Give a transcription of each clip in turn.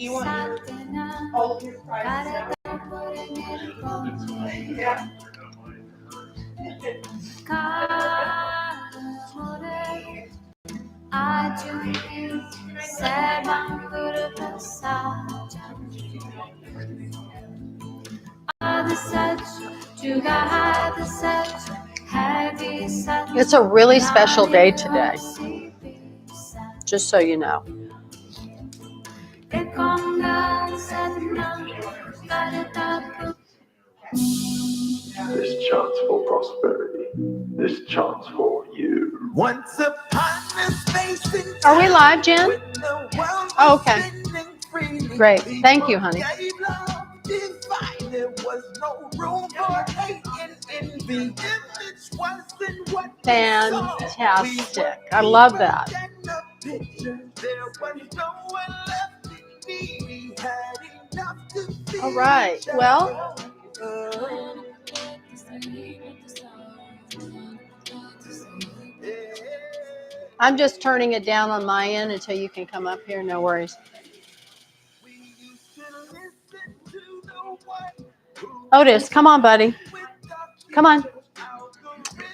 you want all of your prizes out? Yeah. It's a really special day today, just so you know. This chance for prosperity. This chance for you. Once upon a space in Are we live, Jen? when the world Oh, was okay. spinning freely, Great. Thank you, honey. gave love divine. There was no room for hate and envy. Image wasn't what we saw. Fantastic. I love that. There was no one left in need. We had enough to feed All right. each Well, other. I'm just turning it down on my end until you can come up here. No worries. Otis, come on, buddy. Come on.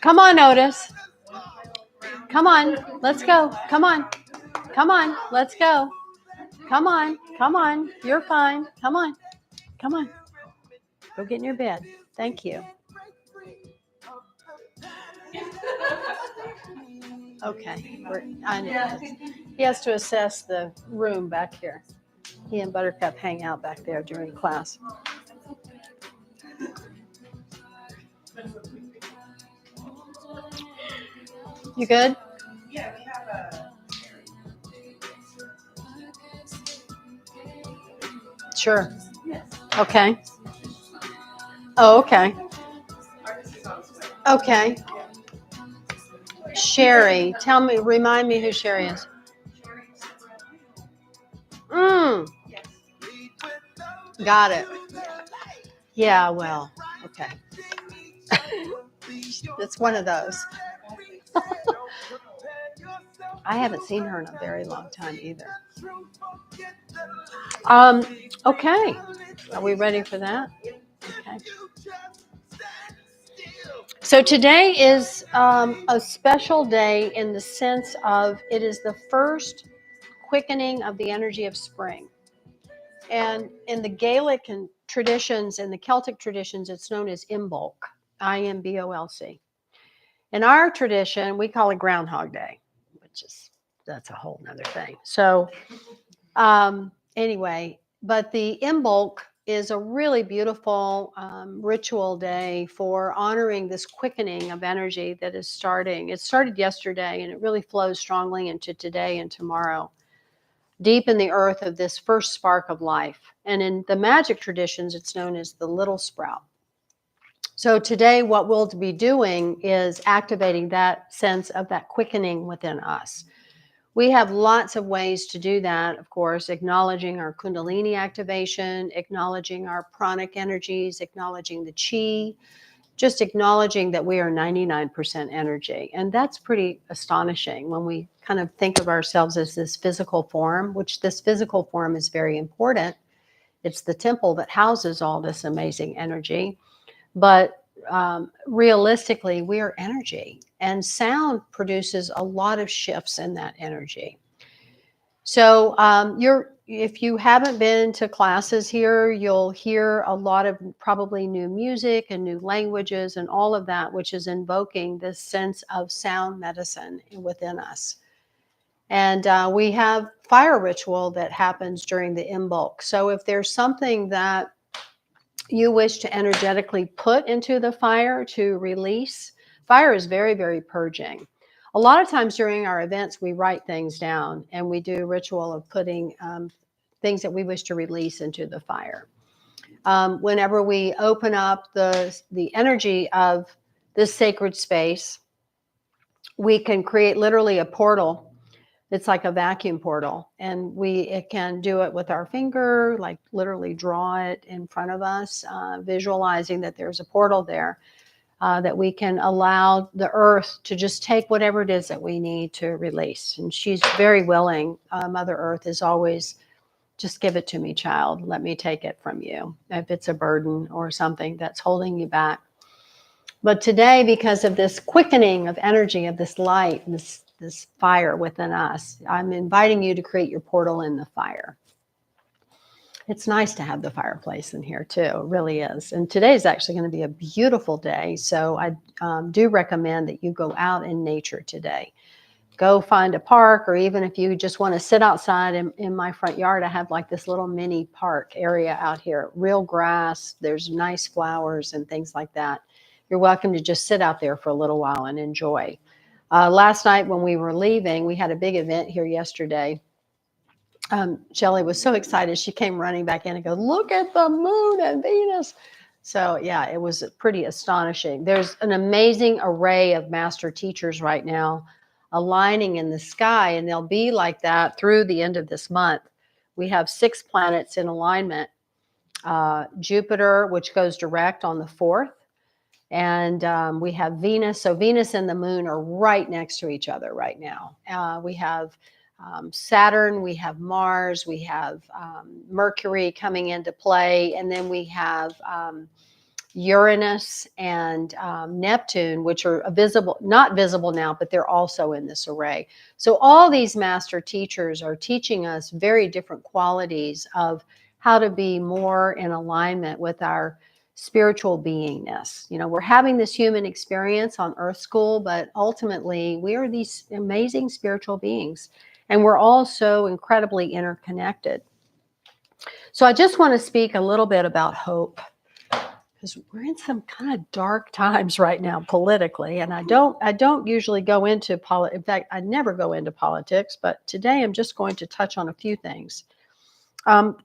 Come on, Otis. Come on. Let's go. Come on. Come on. Let's go. Come on. Come on. You're fine. Come on. Come on. Go get in your bed. Thank you. Okay. I know. He has to assess the room back here. He and Buttercup hang out back there during class. You good? Yeah, we have a. Sure. Okay. Oh, okay. Okay. Sherry, remind me who Sherry is. Got it. Yeah, well, okay. It's one of those. I haven't seen her in a very long time either. Okay. Are we ready for that? Okay. So today is a special day in the sense of it is the first quickening of the energy of spring. And in the Gaelic and traditions, in the Celtic traditions, it's known as Imbolc, Imbolc. In our tradition, we call it Groundhog Day, which is, that's a whole nother thing. So anyway, but the Imbolc is a really beautiful ritual day for honoring this quickening of energy that is starting. It started yesterday and it really flows strongly into today and tomorrow, deep in the earth of this first spark of life. And in the magic traditions, it's known as the little sprout. So today, what we'll be doing is activating that sense of that quickening within us. We have lots of ways to do that, of course, acknowledging our Kundalini activation, acknowledging our pranic energies, acknowledging the chi, just acknowledging that we are 99% energy. And that's pretty astonishing when we kind of think of ourselves as this physical form, which this physical form is very important. It's the temple that houses all this amazing energy. But realistically, we are energy, and sound produces a lot of shifts in that energy. So if you haven't been to classes here, you'll hear a lot of probably new music and new languages and all of that, which is invoking this sense of sound medicine within us. And we have fire ritual that happens during the Imbolc. So if there's something that you wish to energetically put into the fire to release, fire is very, very purging. A lot of times during our events, we write things down and we do a ritual of putting things that we wish to release into the fire. Whenever we open up the energy of this sacred space, we can create literally a portal. It's like a vacuum portal, and it can do it with our finger, like literally draw it in front of us, visualizing that there's a portal there, that we can allow the earth to just take whatever it is that we need to release. And she's very willing. Mother Earth is always Just give it to me, child. Let me take it from you if it's a burden or something that's holding you back. But today, because of this quickening of energy, of this light, this fire within us, I'm inviting you to create your portal in the fire. It's nice to have the fireplace in here too. It really is. And today is actually going to be a beautiful day. So I do recommend that you go out in nature today. Go find a park, or even if you just want to sit outside in my front yard, I have like this little mini park area out here. Real grass, there's nice flowers and things like that. You're welcome to just sit out there for a little while and enjoy. Last night when we were leaving, we had a big event here yesterday. Shelley was so excited. She came running back in and goes, look at the moon and Venus. So yeah, it was pretty astonishing. There's an amazing array of master teachers right now aligning in the sky, and they'll be like that through the end of this month. We have 6 planets in alignment. Jupiter, which goes direct on the 4th. And we have Venus. So Venus and the moon are right next to each other right now. We have Saturn, we have Mars, we have Mercury coming into play, and then we have Uranus and Neptune, which are visible, not visible now, but they're also in this array. So all these master teachers are teaching us very different qualities of how to be more in alignment with our spiritual beingness. You know, we're having this human experience on Earth School, but ultimately we are these amazing spiritual beings, and we're all so incredibly interconnected. So I just want to speak a little bit about hope, because we're in some kind of dark times right now politically, and I don't usually go into in fact, I never go into politics, but today I'm just going to touch on a few things.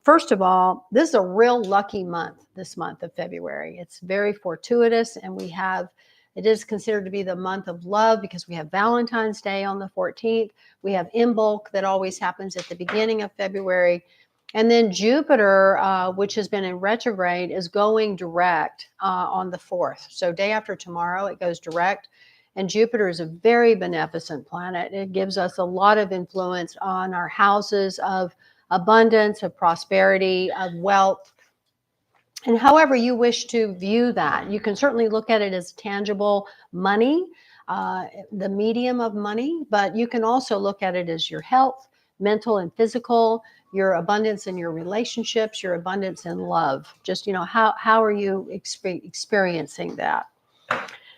First of all, this is a real lucky month, this month of February. It's very fortuitous, and it is considered to be the month of love because we have Valentine's Day on the 14th. We have Imbolc that always happens at the beginning of February. And then Jupiter, which has been in retrograde, is going direct on the 4th. So day after tomorrow, it goes direct. And Jupiter is a very beneficent planet. It gives us a lot of influence on our houses of abundance, of prosperity, of wealth. And however you wish to view that, you can certainly look at it as tangible money, the medium of money, but you can also look at it as your health, mental and physical, your abundance in your relationships, your abundance in love. Just, you know, how are you experiencing that?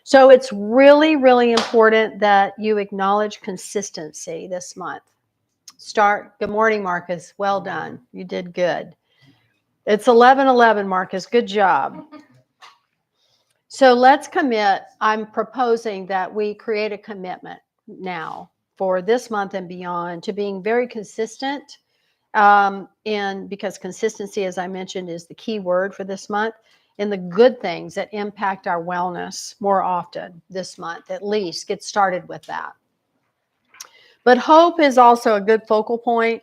So it's really, really important that you acknowledge consistency this month. Good morning, Marcus. Well done. You did good. It's 11:11, Marcus. Good job. So let's commit. I'm proposing that we create a commitment now for this month and beyond to being very consistent. And because consistency, as I mentioned, is the key word for this month, in the good things that impact our wellness more often this month, at least get started with that. But hope is also a good focal point,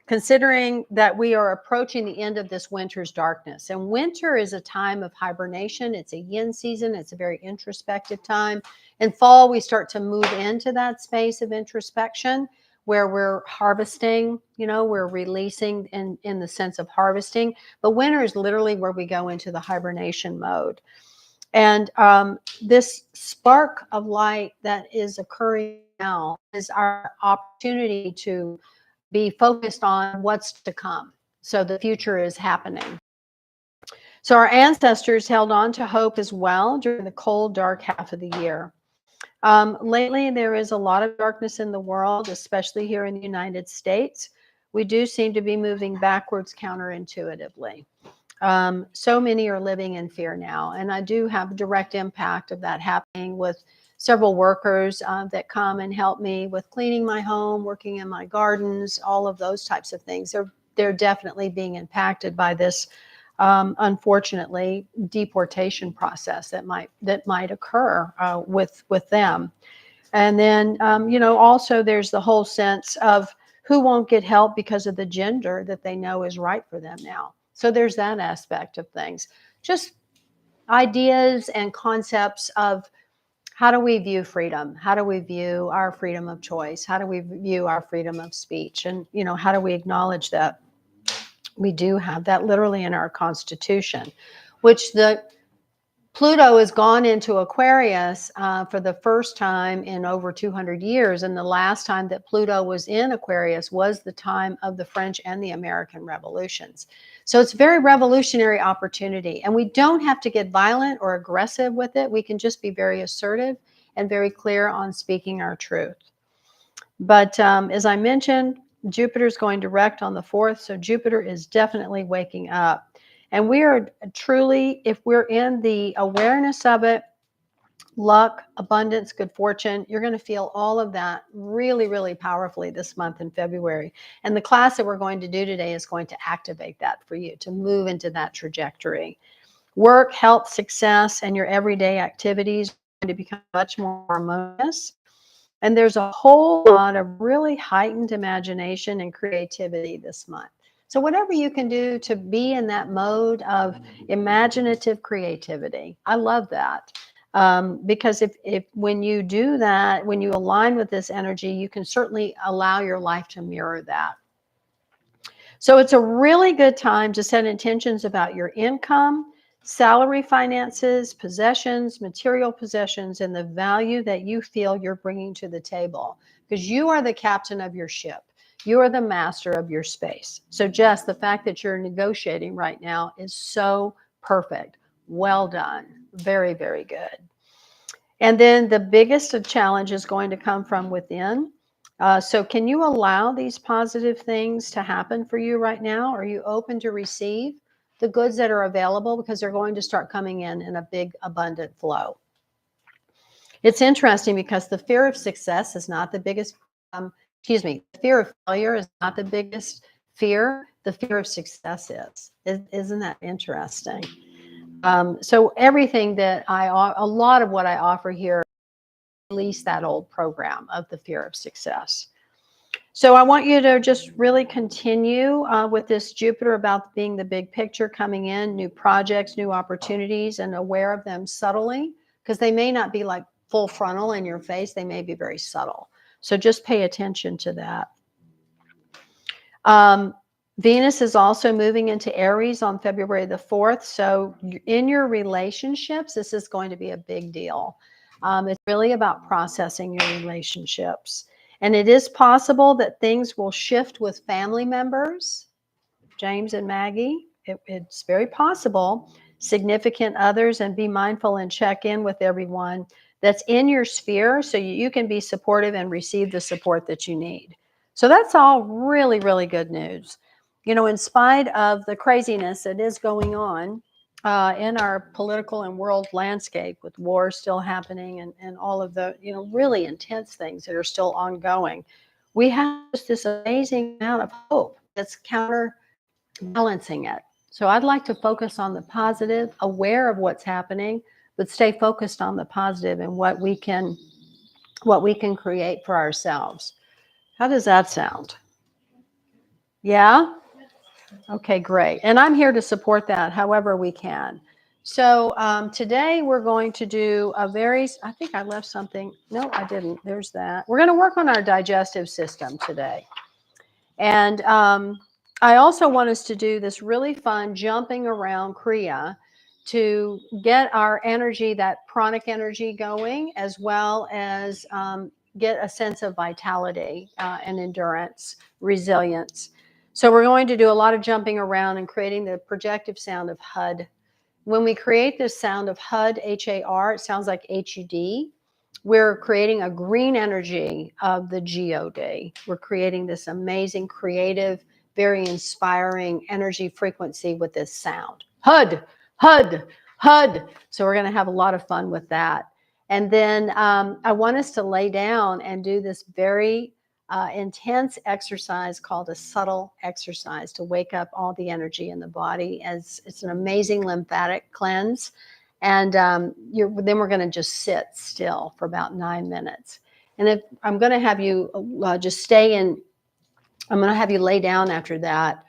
considering that we are approaching the end of this winter's darkness. And winter is a time of hibernation. It's a yin season. It's a very introspective time. In fall, we start to move into that space of introspection where we're harvesting, you know, we're releasing in the sense of harvesting. But winter is literally where we go into the hibernation mode. And this spark of light that is occurring now is our opportunity to be focused on what's to come. So the future is happening. So our ancestors held on to hope as well during the cold, dark half of the year. Lately, there is a lot of darkness in the world, especially here in the United States. We do seem to be moving backwards counterintuitively. So many are living in fear now, and I do have a direct impact of that happening with several workers that come and help me with cleaning my home, working in my gardens, all of those types of things. They're definitely being impacted by this, unfortunately, deportation process that might occur with them. And then, you know, also there's the whole sense of who won't get help because of the gender that they know is right for them now. So there's that aspect of things. Just ideas and concepts of how do we view freedom? How do we view our freedom of choice? How do we view our freedom of speech? And, you know, how do we acknowledge that? We do have that literally in our constitution, which the Pluto has gone into Aquarius for the first time in over 200 years. And the last time that Pluto was in Aquarius was the time of the French and the American revolutions. So it's a very revolutionary opportunity. And we don't have to get violent or aggressive with it. We can just be very assertive and very clear on speaking our truth. But as I mentioned, Jupiter is going direct on the 4th. So Jupiter is definitely waking up. And we are truly, if we're in the awareness of it, luck, abundance, good fortune, you're going to feel all of that really, really powerfully this month in February. And the class that we're going to do today is going to activate that for you to move into that trajectory. Work, health, success, and your everyday activities are going to become much more harmonious. And there's a whole lot of really heightened imagination and creativity this month. So whatever you can do to be in that mode of imaginative creativity, I love that. Because if when you do that, when you align with this energy, you can certainly allow your life to mirror that. So it's a really good time to set intentions about your income, salary, finances, possessions, material possessions, and the value that you feel you're bringing to the table, because you are the captain of your ship. You are the master of your space. So Jess, the fact that you're negotiating right now is so perfect. Well done. Very, very good. And then the biggest challenge is going to come from within. So can you allow these positive things to happen for you right now? Are you open to receive the goods that are available, because they're going to start coming in a big abundant flow? It's interesting because the fear of success is not the biggest, the fear of failure is not the biggest fear. The fear of success is. Isn't that interesting? So everything that a lot of what I offer here, release that old program of the fear of success. So I want you to just really continue with this Jupiter about being the big picture coming in, new projects, new opportunities, and aware of them subtly, because they may not be like full frontal in your face. They may be very subtle. So just pay attention to that. Venus is also moving into Aries on February the 4th. So in your relationships, this is going to be a big deal. It's really about processing your relationships. And it is possible that things will shift with family members, James and Maggie. It's very possible. Significant others, and be mindful and check in with everyone that's in your sphere so you can be supportive and receive the support that you need. So that's all really, really good news. You know, in spite of the craziness that is going on in our political and world landscape, with wars still happening and all of the, really intense things that are still ongoing, we have this amazing amount of hope that's counterbalancing it. So I'd like to focus on the positive, aware of what's happening, but stay focused on the positive and what we can create for ourselves. How does that sound? Yeah? Okay, great. And I'm here to support that however we can. So today we're going to do I think I left something. No, I didn't. There's that. We're going to work on our digestive system today. And I also want us to do this really fun jumping around Kriya to get our energy, that pranic energy going, as well as get a sense of vitality and endurance, resilience. So we're going to do a lot of jumping around and creating the projective sound of HUD. When we create this sound of HUD, H-A-R, it sounds like H-U-D. We're creating a green energy of the G-O-D. We're creating this amazing, creative, very inspiring energy frequency with this sound. HUD, HUD, HUD. So we're going to have a lot of fun with that. And then I want us to lay down and do this very intense exercise called a subtle exercise to wake up all the energy in the body, as it's an amazing lymphatic cleanse. And then we're going to just sit still for about 9 minutes. And if I'm going to have you just stay in, I'm going to have you lay down after that.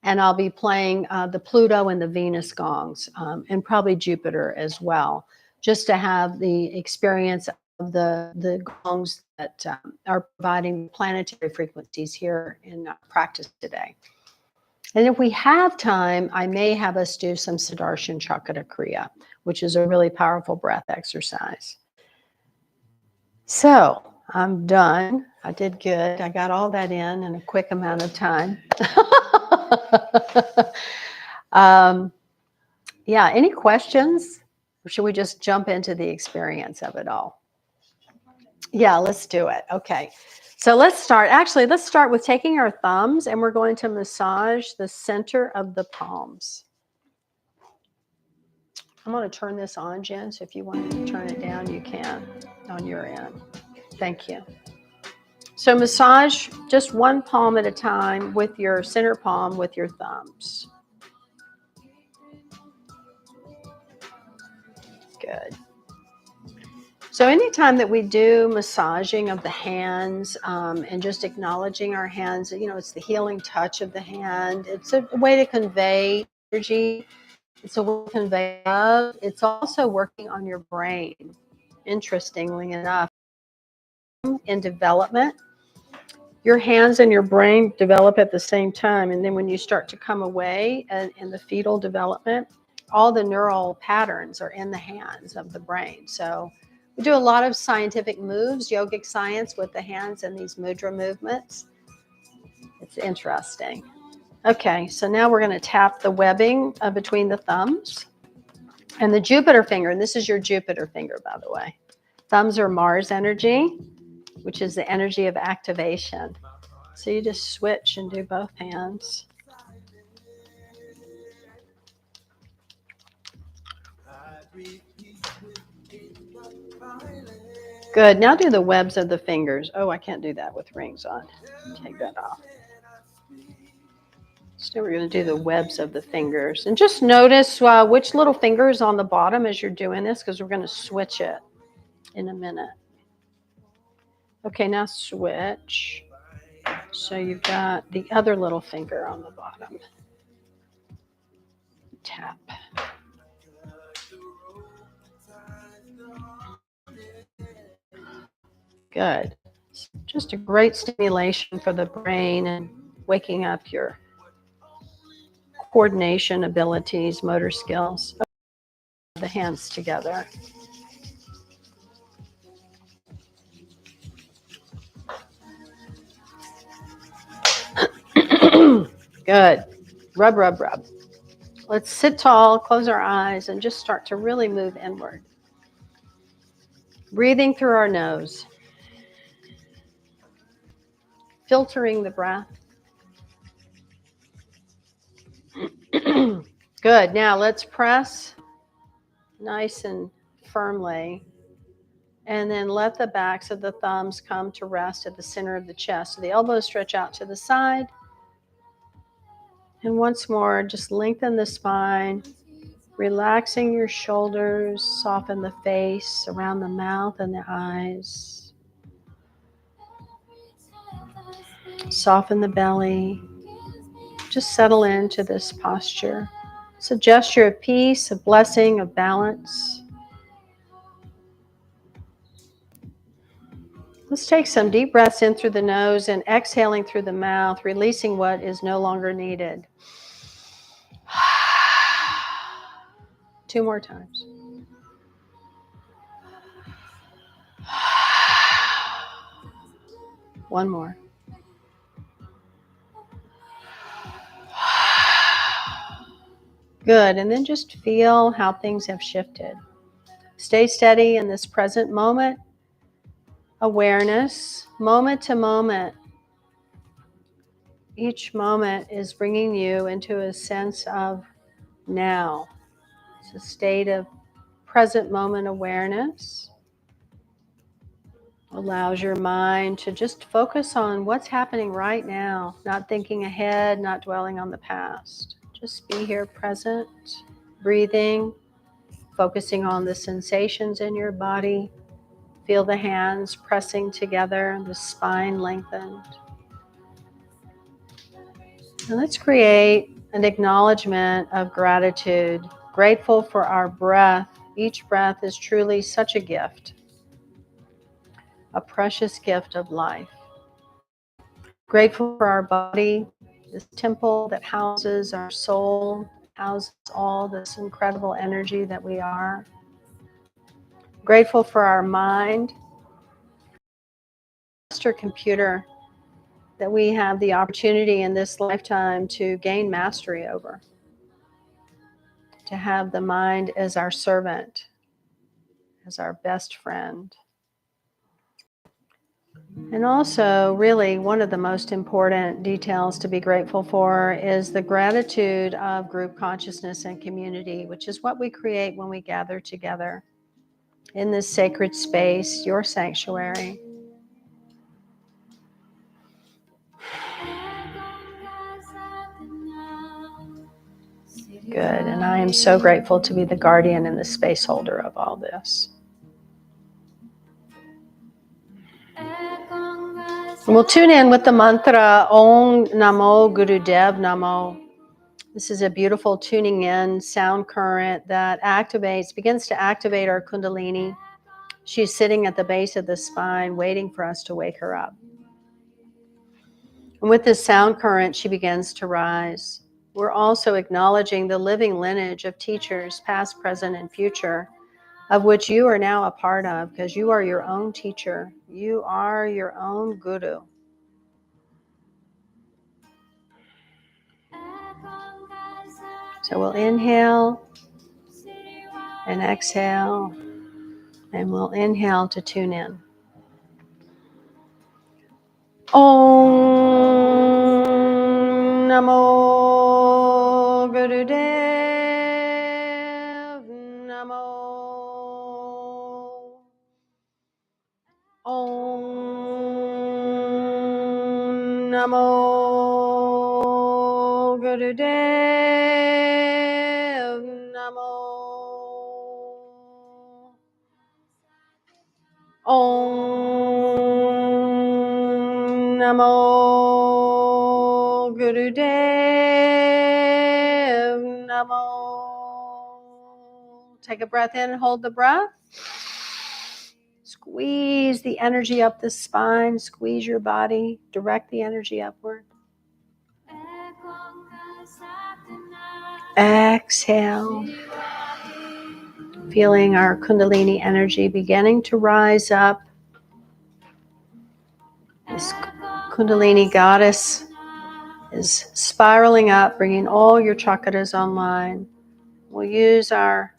And I'll be playing the Pluto and the Venus gongs, and probably Jupiter as well, just to have the experience of the gongs that are providing planetary frequencies here in practice today. And if we have time, I may have us do some Sudarshan Chakra Kriya, which is a really powerful breath exercise. So I'm done. I did good. I got all that in a quick amount of time. Yeah, any questions? Or should we just jump into the experience of it all? Yeah, let's do it. Okay. So let's start. Actually, let's start with taking our thumbs and we're going to massage the center of the palms. I'm going to turn this on, Jen, so if you want to turn it down, you can on your end. Thank you. So massage just one palm at a time with your center palm with your thumbs. Good. So anytime that we do massaging of the hands and just acknowledging our hands, you know, it's the healing touch of the hand. It's a way to convey energy. It's a way to convey love. It's also working on your brain, interestingly enough. In development, your hands and your brain develop at the same time. And then when you start to come away in the fetal development, all the neural patterns are in the hands of the brain. So we do a lot of scientific moves, yogic science with the hands and these mudra movements. It's interesting. Okay, so now we're going to tap the webbing between the thumbs and the Jupiter finger. And this is your Jupiter finger, by the way. Thumbs are Mars energy, which is the energy of activation. So you just switch and do both hands. Good. Now do the webs of the fingers. Oh, I can't do that with rings on. Take that off. So we're going to do the webs of the fingers. And just notice which little finger is on the bottom as you're doing this, because we're going to switch it in a minute. Okay, now switch. So you've got the other little finger on the bottom. Tap. Good. Just a great stimulation for the brain and waking up your coordination abilities, motor skills. The hands together. Good. Rub, rub, rub. Let's sit tall, close our eyes, and just start to really move inward. Breathing through our nose. Filtering the breath. Good. Now let's press nice and firmly. And then let the backs of the thumbs come to rest at the center of the chest. So the elbows stretch out to the side. And once more, just lengthen the spine, relaxing your shoulders, soften the face, around the mouth and the eyes. Soften the belly. Just settle into this posture. It's a gesture of peace, a blessing, of balance. Let's take some deep breaths in through the nose and exhaling through the mouth, releasing what is no longer needed. 2 more times. One more. Good. And then just feel how things have shifted. Stay steady in this present moment. Awareness, moment to moment. Each moment is bringing you into a sense of now. It's a state of present moment awareness. Allows your mind to just focus on what's happening right now, not thinking ahead, not dwelling on the past. Just be here present, breathing, focusing on the sensations in your body. Feel the hands pressing together, the spine lengthened. And let's create an acknowledgement of gratitude, grateful for our breath. Each breath is truly such a gift, a precious gift of life. Grateful for our body, this temple that houses our soul, houses all this incredible energy that we are. Grateful for our mind, master computer that we have the opportunity in this lifetime to gain mastery over, to have the mind as our servant, as our best friend. And also, really, one of the most important details to be grateful for is the gratitude of group consciousness and community, which is what we create when we gather together in this sacred space, your sanctuary. Good. And I am so grateful to be the guardian and the space holder of all this. And we'll tune in with the mantra Om Namo Gurudev Namo. This is a beautiful tuning in sound current that begins to activate our Kundalini. She's sitting at the base of the spine, waiting for us to wake her up. And with this sound current, she begins to rise. We're also acknowledging the living lineage of teachers, past, present, and future, of which you are now a part of, because you are your own teacher. You are your own guru. So we'll inhale and exhale, and we'll inhale to tune in. Om Namo Gurudev Namo. Om Namo Gurudev Namo. Om Namo Gurudev Namo. Take a breath in and hold the breath. Squeeze the energy up the spine. Squeeze your body. Direct the energy upward. Exhale. Feeling our Kundalini energy beginning to rise up. This Kundalini goddess is spiraling up, bringing all your chakras online. We'll use our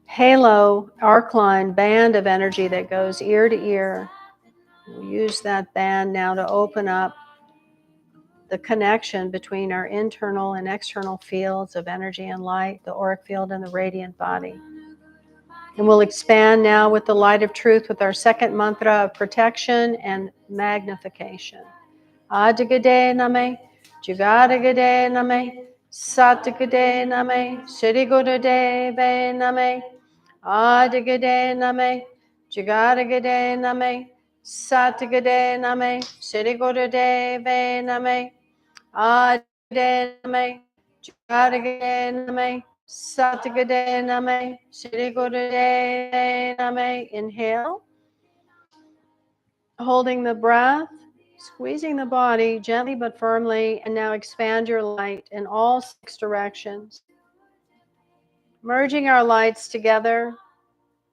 halo arc line band of energy that goes ear to ear. We'll use that band now to open up the connection between our internal and external fields of energy and light, the auric field and the radiant body. And we'll expand now with the light of truth with our second mantra of protection and magnification. Adigade name, Jugadagade name, Satagade name, Sirigurudeve name, Adigade name, Jugadagade name, Satagade name, Sirigurudeve name, Adigade name, Jugadagade name, Satagade name, Sirigurudeve name. Inhale, holding the breath. Squeezing the body gently but firmly, and now expand your light in all 6 directions. Merging our lights together,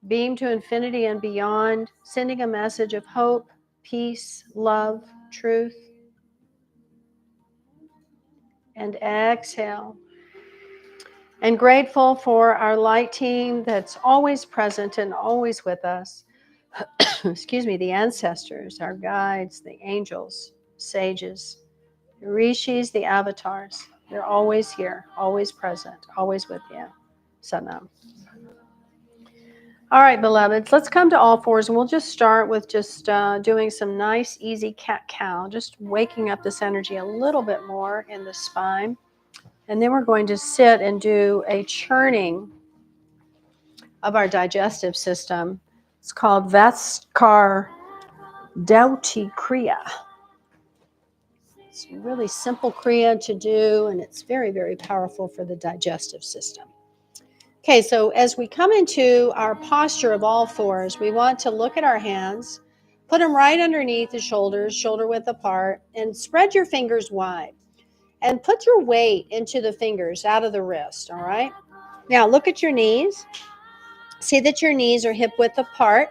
beam to infinity and beyond, sending a message of hope, peace, love, truth. And exhale. And grateful for our light team that's always present and always with us. Excuse me, the ancestors, our guides, the angels, sages, the rishis, the avatars. They're always here, always present, always with you. Satnam. All right, beloveds, let's come to all fours, and we'll just start with doing some nice, easy cat-cow, just waking up this energy a little bit more in the spine. And then we're going to sit and do a churning of our digestive system. It's called Vaskar Dauti Kriya. It's a really simple Kriya to do, and it's very, very powerful for the digestive system. Okay, so as we come into our posture of all fours, we want to look at our hands, put them right underneath the shoulders, shoulder width apart, and spread your fingers wide. And put your weight into the fingers out of the wrist, all right? Now look at your knees. See that your knees are hip width apart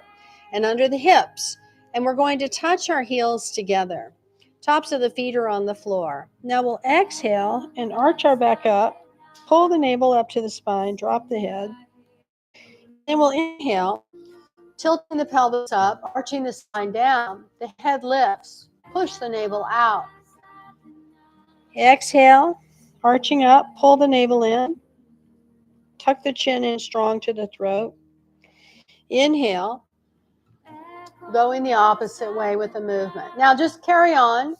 and under the hips. And we're going to touch our heels together. Tops of the feet are on the floor. Now we'll exhale and arch our back up. Pull the navel up to the spine, drop the head. Then we'll inhale, tilting the pelvis up, arching the spine down. The head lifts. Push the navel out. Exhale, arching up, pull the navel in. Tuck the chin in strong to the throat. Inhale, going the opposite way with the movement. Now just carry on.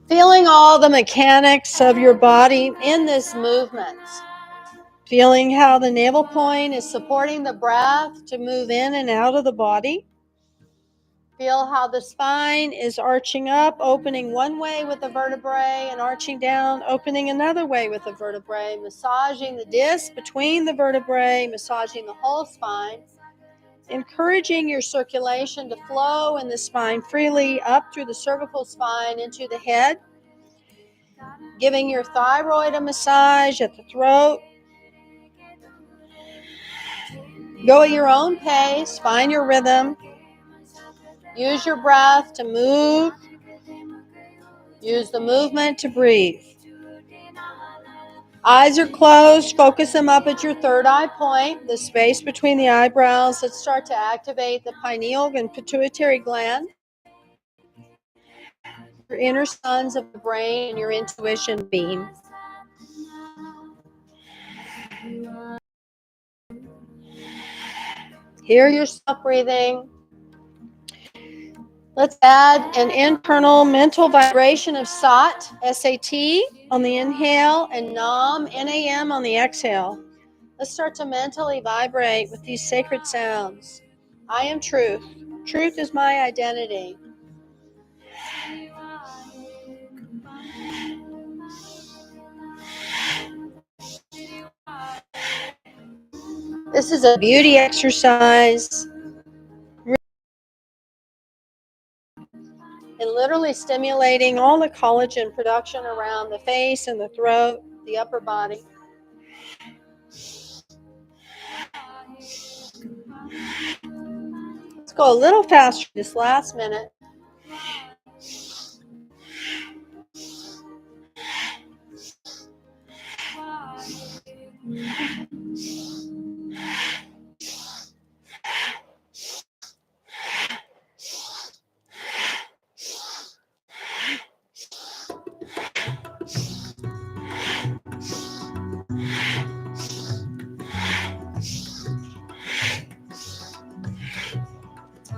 Feeling all the mechanics of your body in this movement. Feeling how the navel point is supporting the breath to move in and out of the body. Feel how the spine is arching up, opening one way with the vertebrae and arching down, opening another way with the vertebrae, massaging the disc between the vertebrae, massaging the whole spine. Encouraging your circulation to flow in the spine freely up through the cervical spine into the head. Giving your thyroid a massage at the throat. Go at your own pace. Find your rhythm. Use your breath to move. Use the movement to breathe. Eyes are closed. Focus them up at your third eye point, the space between the eyebrows. Let's start to activate the pineal and pituitary gland. Your inner sons of the brain and your intuition beam. Hear yourself breathing. Let's add an internal mental vibration of Sat, S-A-T, on the inhale, and Nam, N-A-M, on the exhale. Let's start to mentally vibrate with these sacred sounds. I am truth. Truth is my identity. This is a beauty exercise. And literally stimulating all the collagen production around the face and the throat, the upper body. Let's go a little faster this last minute.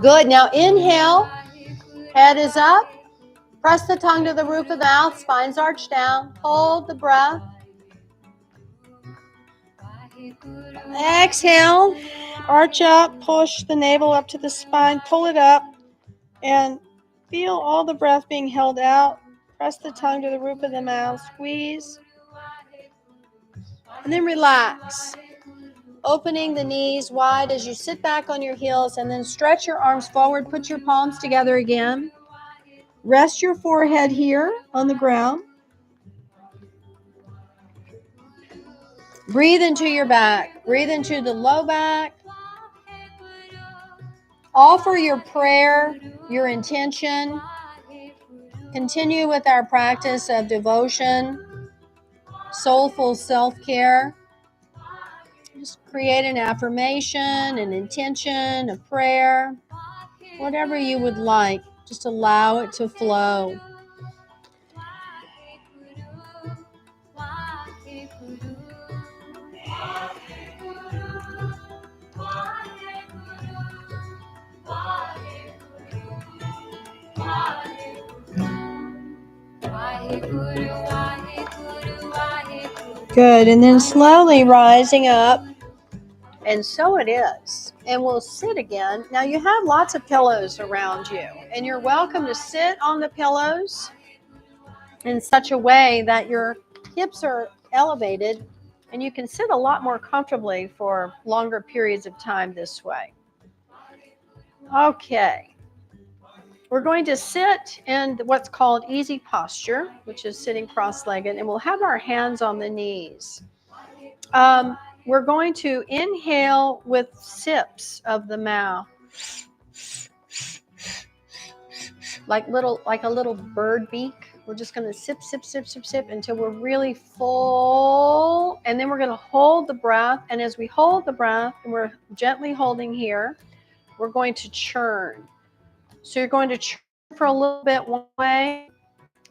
Good. Now inhale. Head is up. Press the tongue to the roof of the mouth. Spine's arched down. Hold the breath. Exhale. Arch up. Push the navel up to the spine. Pull it up. And feel all the breath being held out. Press the tongue to the roof of the mouth. Squeeze. And then relax. Opening the knees wide as you sit back on your heels, and then stretch your arms forward. Put your palms together again. Rest your forehead here on the ground. Breathe into your back. Breathe into the low back. Offer your prayer, your intention. Continue with our practice of devotion, soulful self-care. Just create an affirmation, an intention, a prayer, whatever you would like. Just allow it to flow. Good, and then slowly rising up, and so it is. And we'll sit again. Now you have lots of pillows around you, and you're welcome to sit on the pillows in such a way that your hips are elevated and you can sit a lot more comfortably for longer periods of time this way. Okay. We're going to sit in what's called easy posture, which is sitting cross-legged, and we'll have our hands on the knees. We're going to inhale with sips of the mouth, like a little bird beak. We're just going to sip, sip, sip, sip, sip until we're really full, and then we're going to hold the breath. And as we hold the breath, and we're gently holding here, we're going to churn. So you're going to churn for a little bit one way,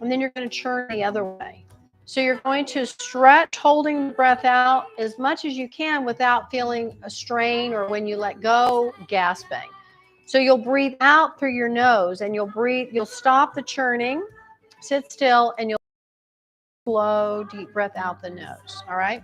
and then you're going to churn the other way. So you're going to stretch, holding the breath out as much as you can without feeling a strain, or when you let go, gasping. So you'll breathe out through your nose, and you'll stop the churning, sit still, and you'll slow, deep breath out the nose. All right.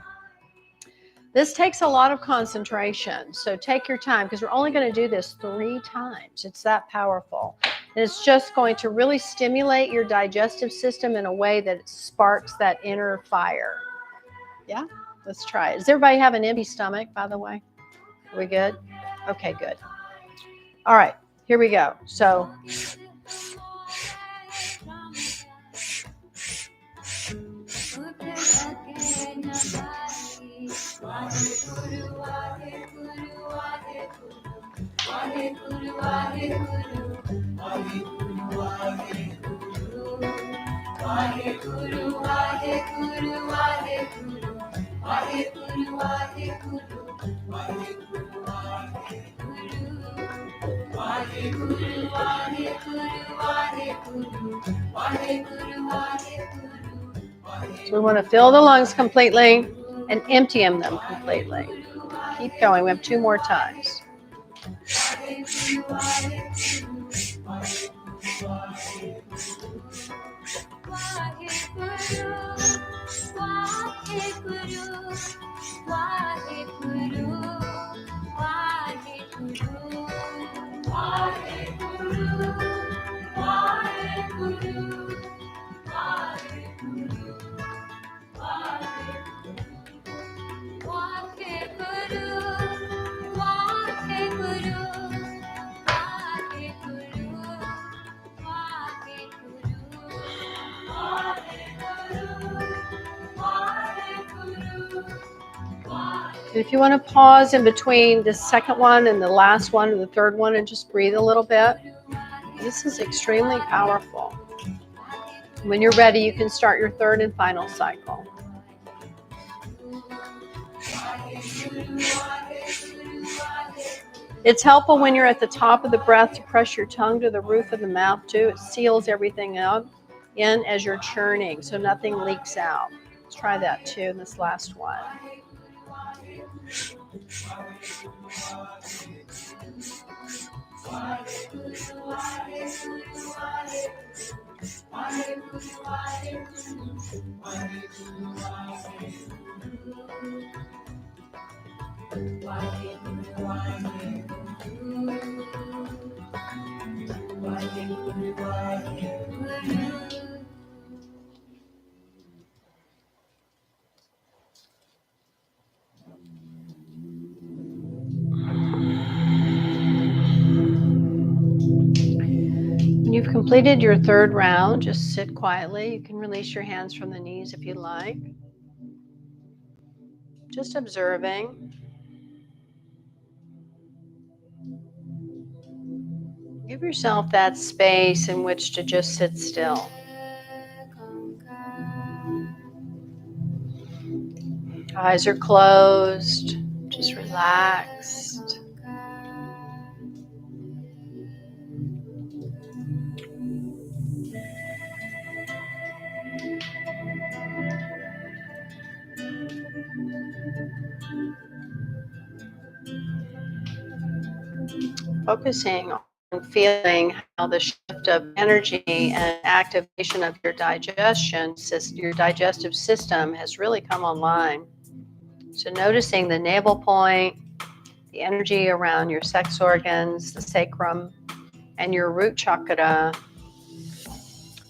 This takes a lot of concentration, so take your time, because we're only going to do this 3 times. It's that powerful. And it's just going to really stimulate your digestive system in a way that it sparks that inner fire. Yeah? Let's try it. Does everybody have an empty stomach, by the way? Are we good? Okay, good. All right, here we go. So, so we want to fill the lungs completely and empty them completely. Keep going. We have 2 more times. If you want to pause in between the second one and the last one and the third one and just breathe a little bit, this is extremely powerful. When you're ready, you can start your third and final cycle. It's helpful when you're at the top of the breath to press your tongue to the roof of the mouth too. It seals everything up in as you're churning, so nothing leaks out. Let's try that too in this last one. When you've completed your third round, just sit quietly. You can release your hands from the knees if you like. Just observing. Give yourself that space in which to just sit still. Eyes are closed, just relaxed. Focusing on feeling how the shift of energy and activation of your digestive system has really come online. So noticing the navel point, the energy around your sex organs, the sacrum, and your root chakra,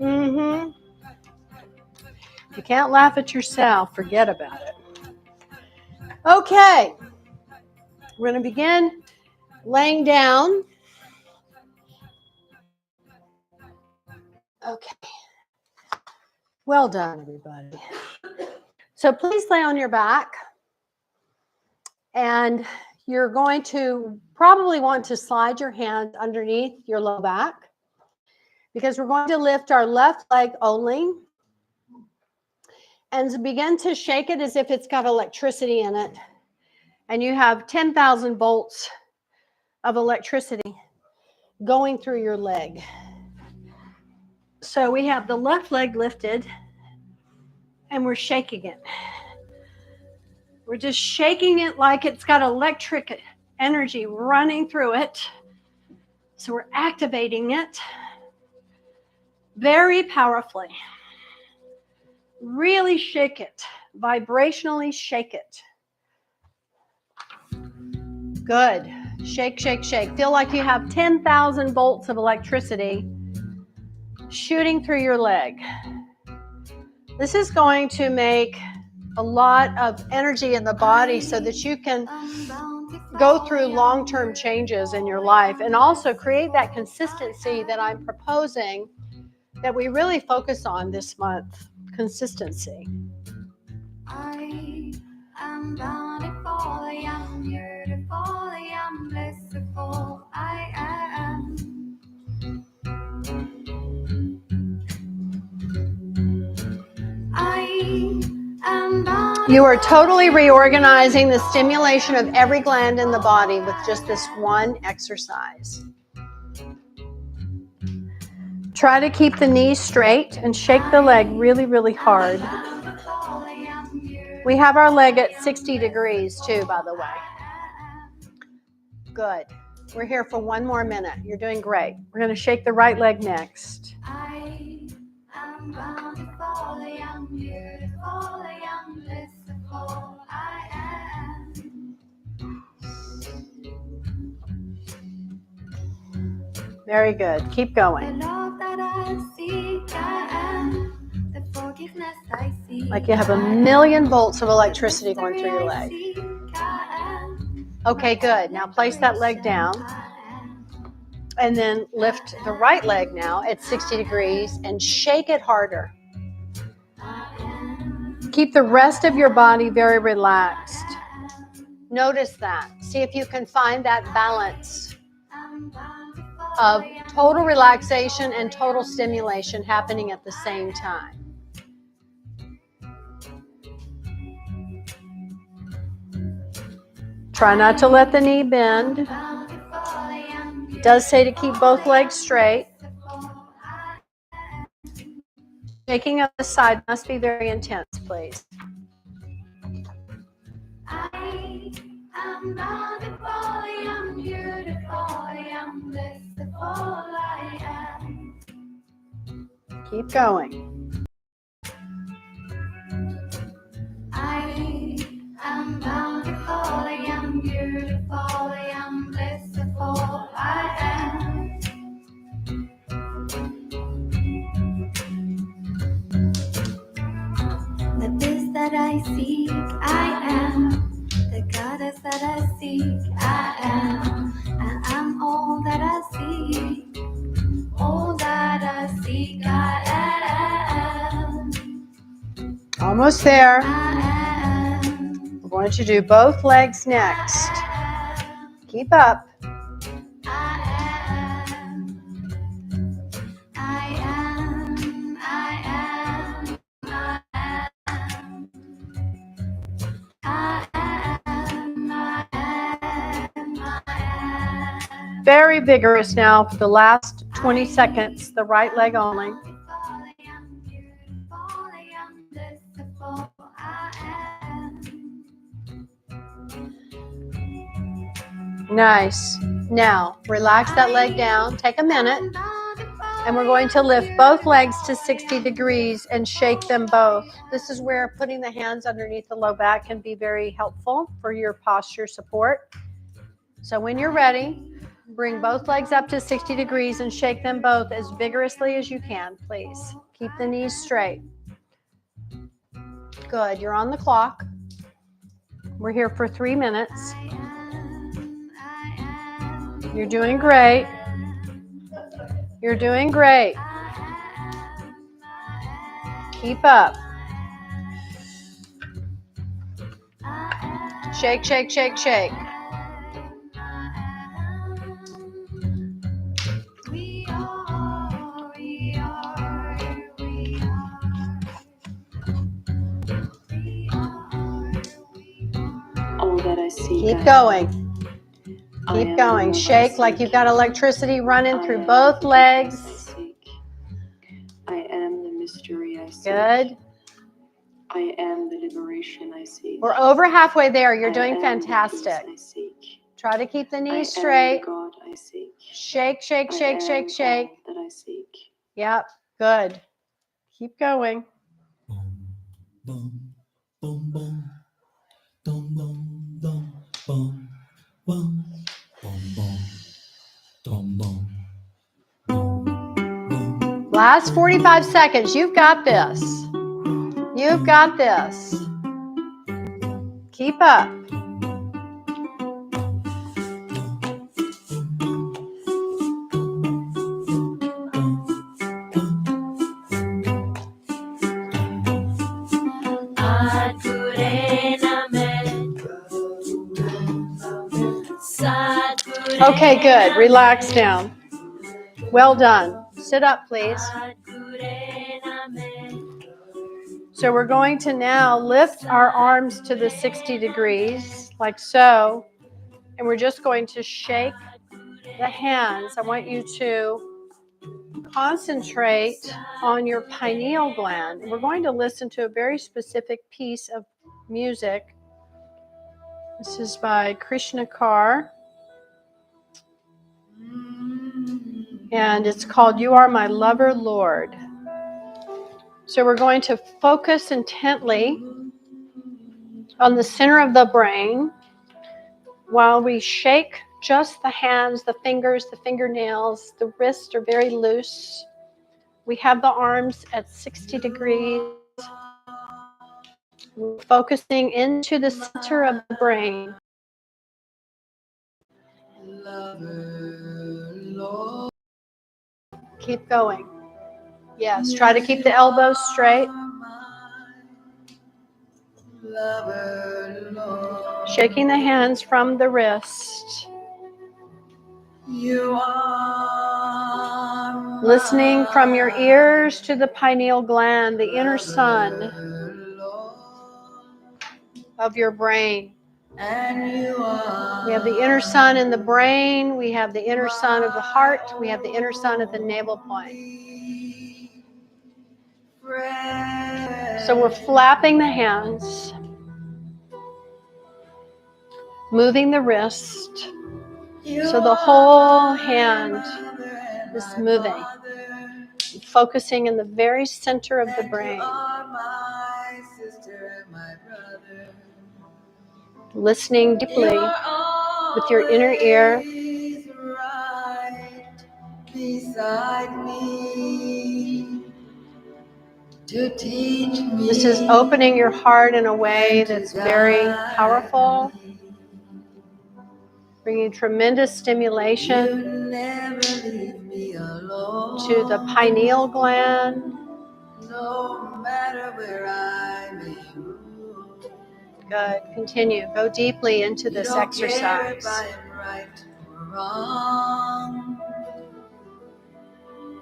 Mm-hmm. If you can't laugh at yourself, forget about it. Okay. We're going to begin laying down. Okay. Well done, everybody. So please lay on your back. And you're going to probably want to slide your hand underneath your low back, because we're going to lift our left leg only and begin to shake it as if it's got electricity in it. And you have 10,000 volts of electricity going through your leg. So we have the left leg lifted and we're shaking it. We're just shaking it like it's got electric energy running through it. So we're activating it very powerfully. Really shake it. Vibrationally shake it. Good. Shake, shake, shake. Feel like you have 10,000 volts of electricity shooting through your leg. This is going to make a lot of energy in the body so that you can go through long-term changes in your life and also create that consistency that I'm proposing that we really focus on this month. Consistency. I am bountiful, I am beautiful, I am blissful, I am. You are totally reorganizing the stimulation of every gland in the body with just this one exercise. Try to keep the knees straight and shake the leg really, really hard. We have our leg at 60 degrees too, by the way. Good. We're here for one more minute. You're doing great. We're going to shake the right leg next. I am bountiful, I am beautiful, I am blissful, I am. Very good. Keep going. The love that I seek, I am. The forgiveness I seek, like you have 1,000,000 volts of electricity going through your leg. Okay, good. Now place that leg down. And then lift the right leg now at 60 degrees and shake it harder. Keep the rest of your body very relaxed. Notice that. See if you can find that balance of total relaxation and total stimulation happening at the same time. Try not to let the knee bend. It does say to keep both legs straight. Shaking up the side must be very intense, please. I am bountiful, I am beautiful, I am blissful, I am. Keep going. I am bountiful, I am beautiful, I am blissful, I am. The peace that I seek, I am. The goddess that I seek, I am. I am all that I seek. All that I seek, I am. Almost there. I am. We're going to do both legs next. Keep up. Very vigorous now for the last 20 seconds, the right leg only. Nice. Now, relax that leg down. Take a minute. And we're going to lift both legs to 60 degrees and shake them both. This is where putting the hands underneath the low back can be very helpful for your posture support. So when you're ready, Bring both legs up to 60 degrees and shake them both as vigorously as you can, please. Keep the knees straight. Good. You're on the clock. We're here for 3 minutes. You're doing great. You're doing great. Keep up. Shake, shake, shake, shake. All that I see. Keep going. Keep going. Shake like you've got electricity running through both legs. I am the mystery I seek. Good. I am the liberation I seek. We're over halfway there. You're doing I am fantastic. the peace I seek. Try to keep the knees I straight. am the God I seek. Shake, shake, shake, shake, shake. All that I seek. Yep. Good. Keep going. Boom, boom, boom, boom, boom, boom, boom, boom, boom, boom, boom, boom. Last 45 seconds. You've got this. You've got this. Keep up. Okay, good. Relax down. Well done. Sit up, please. So we're going to now lift our arms to the 60 degrees, like so. And we're just going to shake the hands. I want you to concentrate on your pineal gland. We're going to listen to a very specific piece of music. This is by Krishna Kar. And it's called You Are My Lover, Lord. So we're going to focus intently on the center of the brain while we shake just the hands, the fingers, the fingernails. The wrists are very loose. We have the arms at 60 degrees. We're focusing into the center of the brain. Keep going. Yes, try to keep the elbows straight. Shaking the hands from the wrist. Listening from your ears to the pineal gland, the inner sun of your brain. We have the inner sun in the brain. We have the inner sun of the heart. We have the inner sun at the navel point. So we're flapping the hands, moving the wrist. So the whole hand is moving, focusing in the very center of the brain. Listening deeply with your inner ear. This is opening your heart in a way that's very powerful, bringing tremendous stimulation to the pineal gland. Good. Continue. Go deeply into this exercise.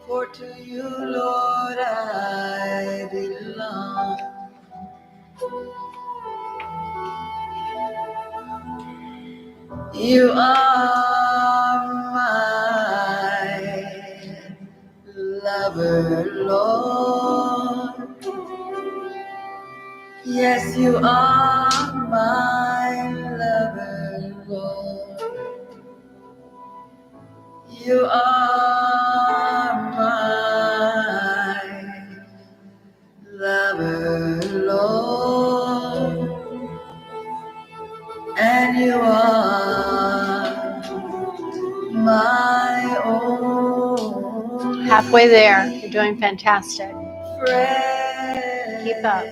For to you, Lord, I belong. You are my lover, Lord. Yes, you are my lover, Lord. You are my lover, Lord. And you are my halfway there. You're doing fantastic. Keep up.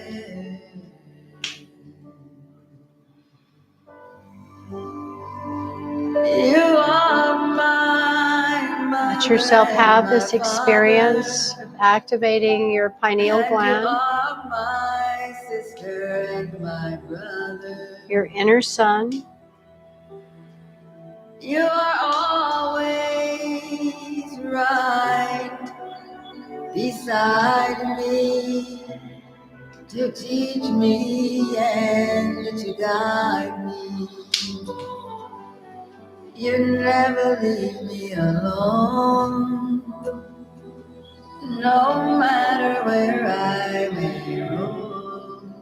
Let yourself have this experience of activating your pineal gland, your inner sun. You are always right beside me to teach me and to guide me. You never leave me alone, no matter where I may roam.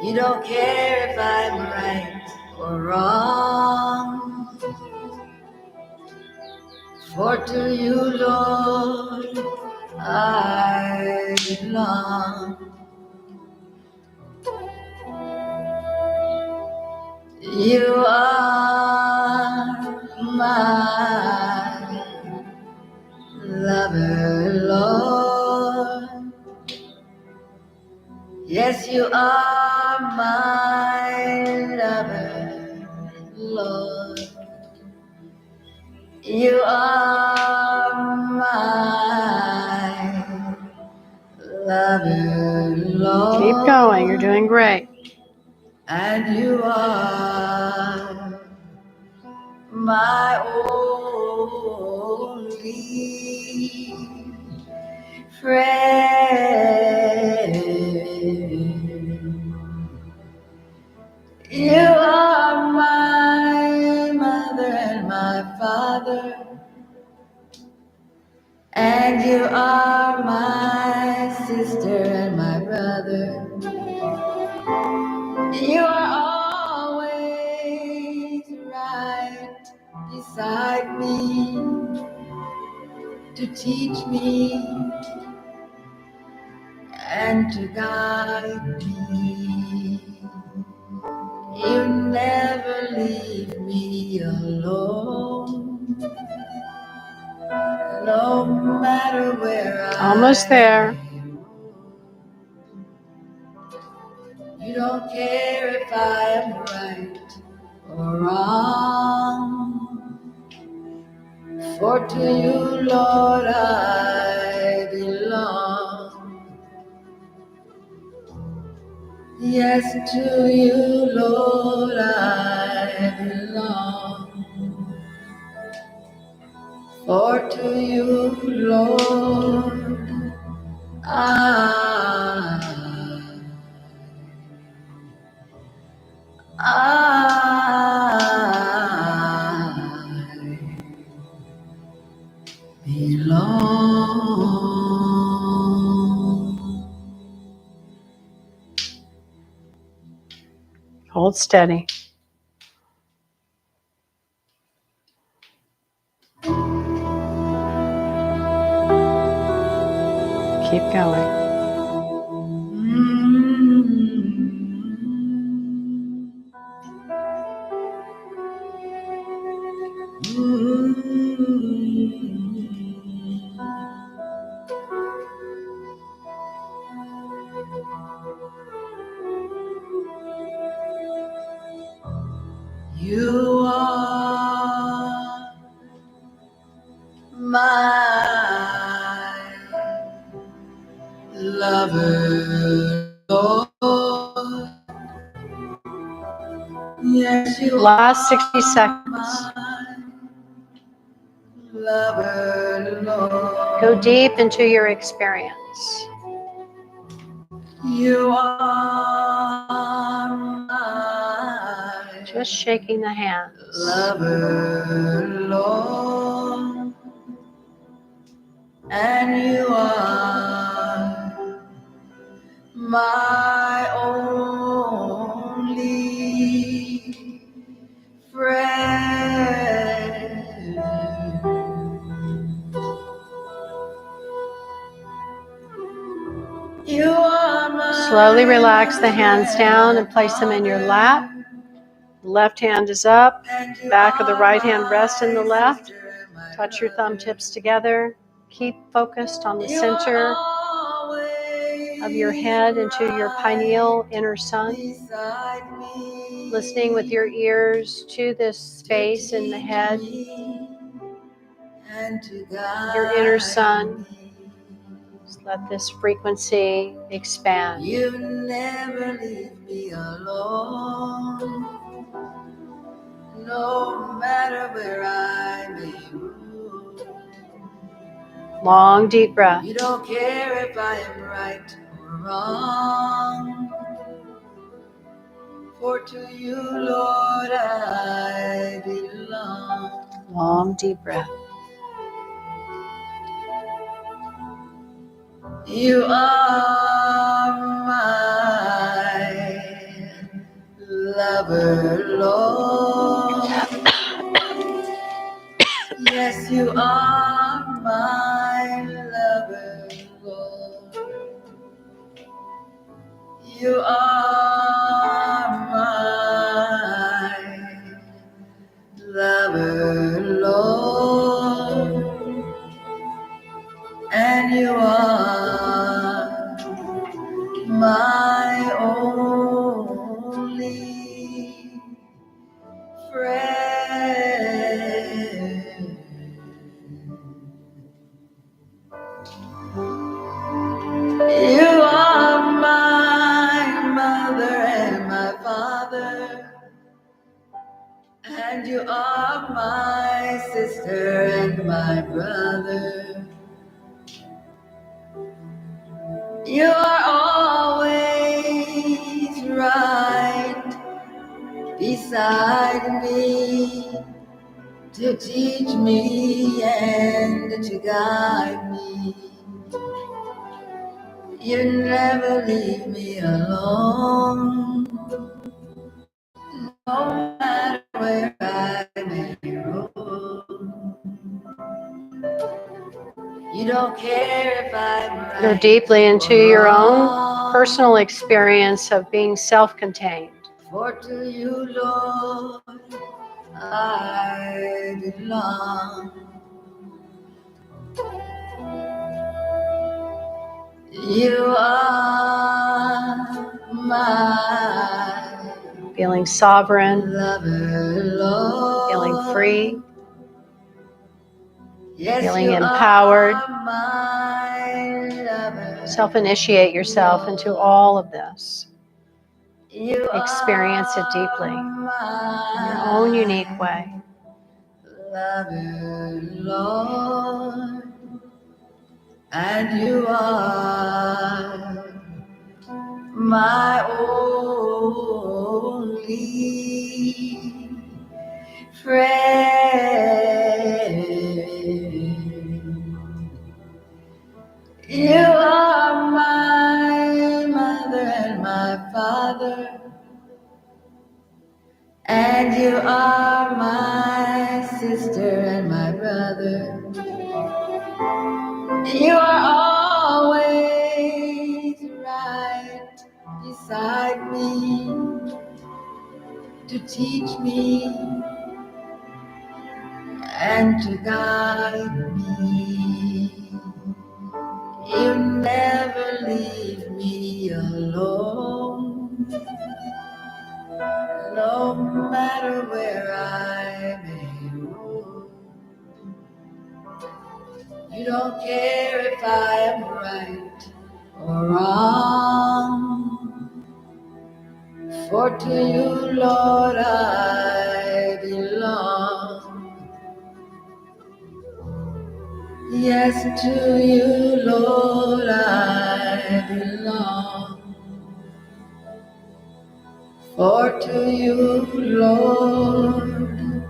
You don't care if I'm right or wrong, for to you, Lord, I belong. You are my lover, Lord. Yes, you are my lover, Lord. You are my lover, Lord. Keep going. You're doing great. And you are my only friend. You are my mother and my father, and you are my sister and my brother. You are always right beside me to teach me and to guide me. You never leave me alone, no matter where I Almost there. You don't care if I am right or wrong, for to you, Lord, I belong. Yes, to you, Lord, I belong. For to you, Lord, I belong. Hold steady. Keep going. You are my lover, Lord. Yes, you Last are 60 seconds. my lover, Lord. Go deep into your experience. You are my Just shaking the hands. lover, Lord, and you are my only friend. You are my Slowly relax the hands down and place them in your lap. The left hand is up. Back of the right hand rests in the left. Touch your thumb tips together. Keep focused on the center of your head into your pineal inner sun. Listening with your ears to this space in the head, your inner sun. Just let this frequency expand. You never leave me alone, no matter where I may roam. Long, deep breath. You don't care if I am right or wrong, for to you, Lord, I belong. Long, deep breath. You are my lover, Lord. Yes, you are my lover, Lord. You are my lover, Lord. And you are my only friend. You are my mother and my father, and you are my sister and my brother. You are always right beside me to teach me and to guide me. You never leave me alone, no matter where I may roam. You don't care if I'm right. Go deeply into or your own wrong, personal experience of being self-contained. for to you, Lord, I belong. You are my Feeling sovereign, lover, Lord. feeling free, Yes, feeling you empowered. are my lover. Self-initiate yourself into all of this. You Experience it deeply in your own unique way. Lover, Lord, and you are my only friend. You are my mother and my father, and you are my sister and my brother. You are always right beside me to teach me and to guide me. You never leave me alone, no matter where I may roam. You don't care if I am right or wrong, for to you, Lord, I belong. Yes, to you, Lord, I belong. For to you, Lord,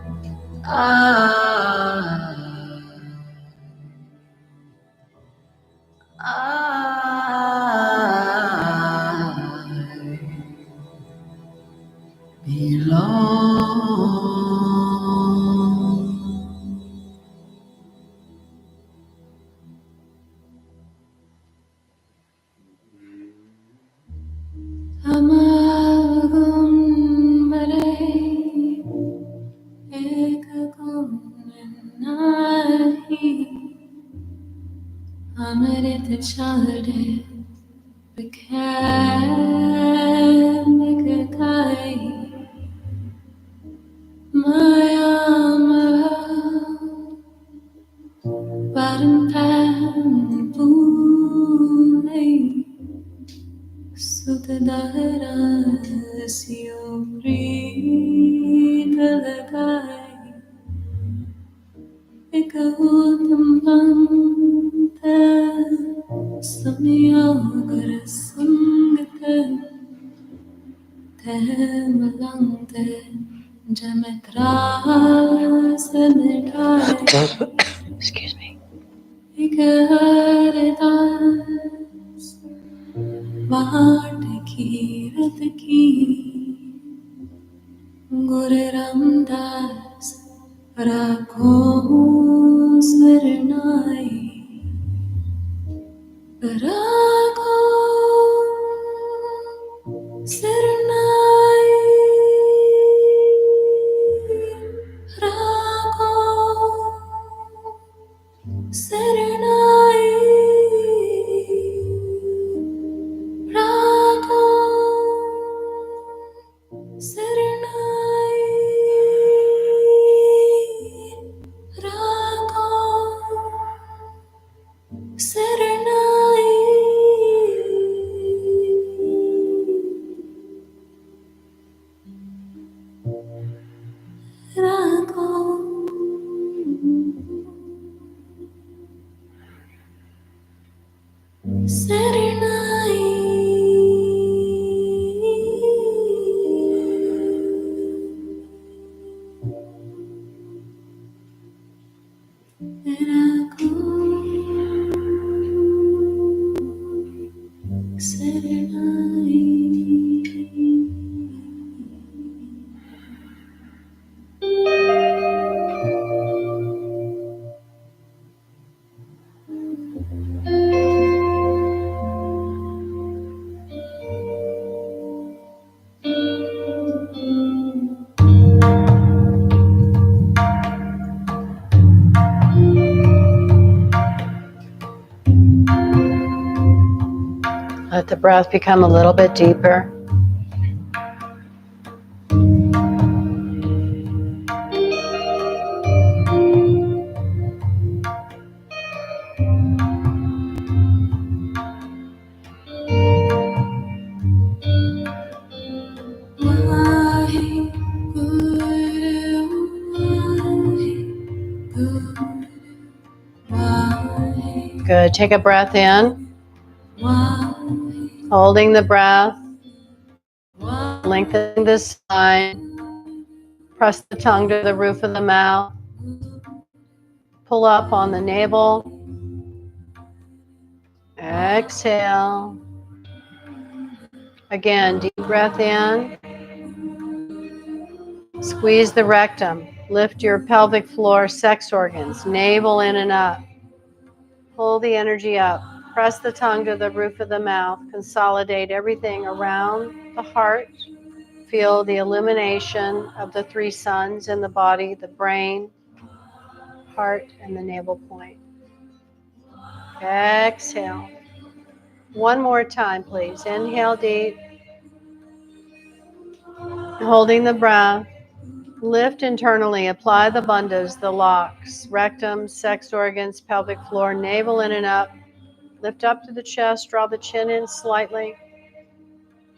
I belong. Amagun bare ekagun nai started became my armor, button pan pulling, so that I see you breathe the guy. Ikautambante samyogara sangate temalante jametra sanitare. Excuse me. Ikaritas vaatki ratki Guru Ramdas rakho swarnai rakho swarnai rakho swarnai rakho swarnai rakho swarnai rakho Let the breath become a little bit deeper. Good. Take a breath in, holding the breath, lengthening the spine, press the tongue to the roof of the mouth, pull up on the navel, exhale. Again, deep breath in, squeeze the rectum, lift your pelvic floor, sex organs, navel in and up. Pull the energy up. Press the tongue to the roof of the mouth. Consolidate everything around the heart. Feel the illumination of the three suns in the body, the brain, heart, and the navel point. Exhale. One more time, please. Inhale deep. Holding the breath. Lift internally. Apply the bandhas, the locks, rectum, sex organs, pelvic floor, navel in and up. Lift up to the chest. Draw the chin in slightly.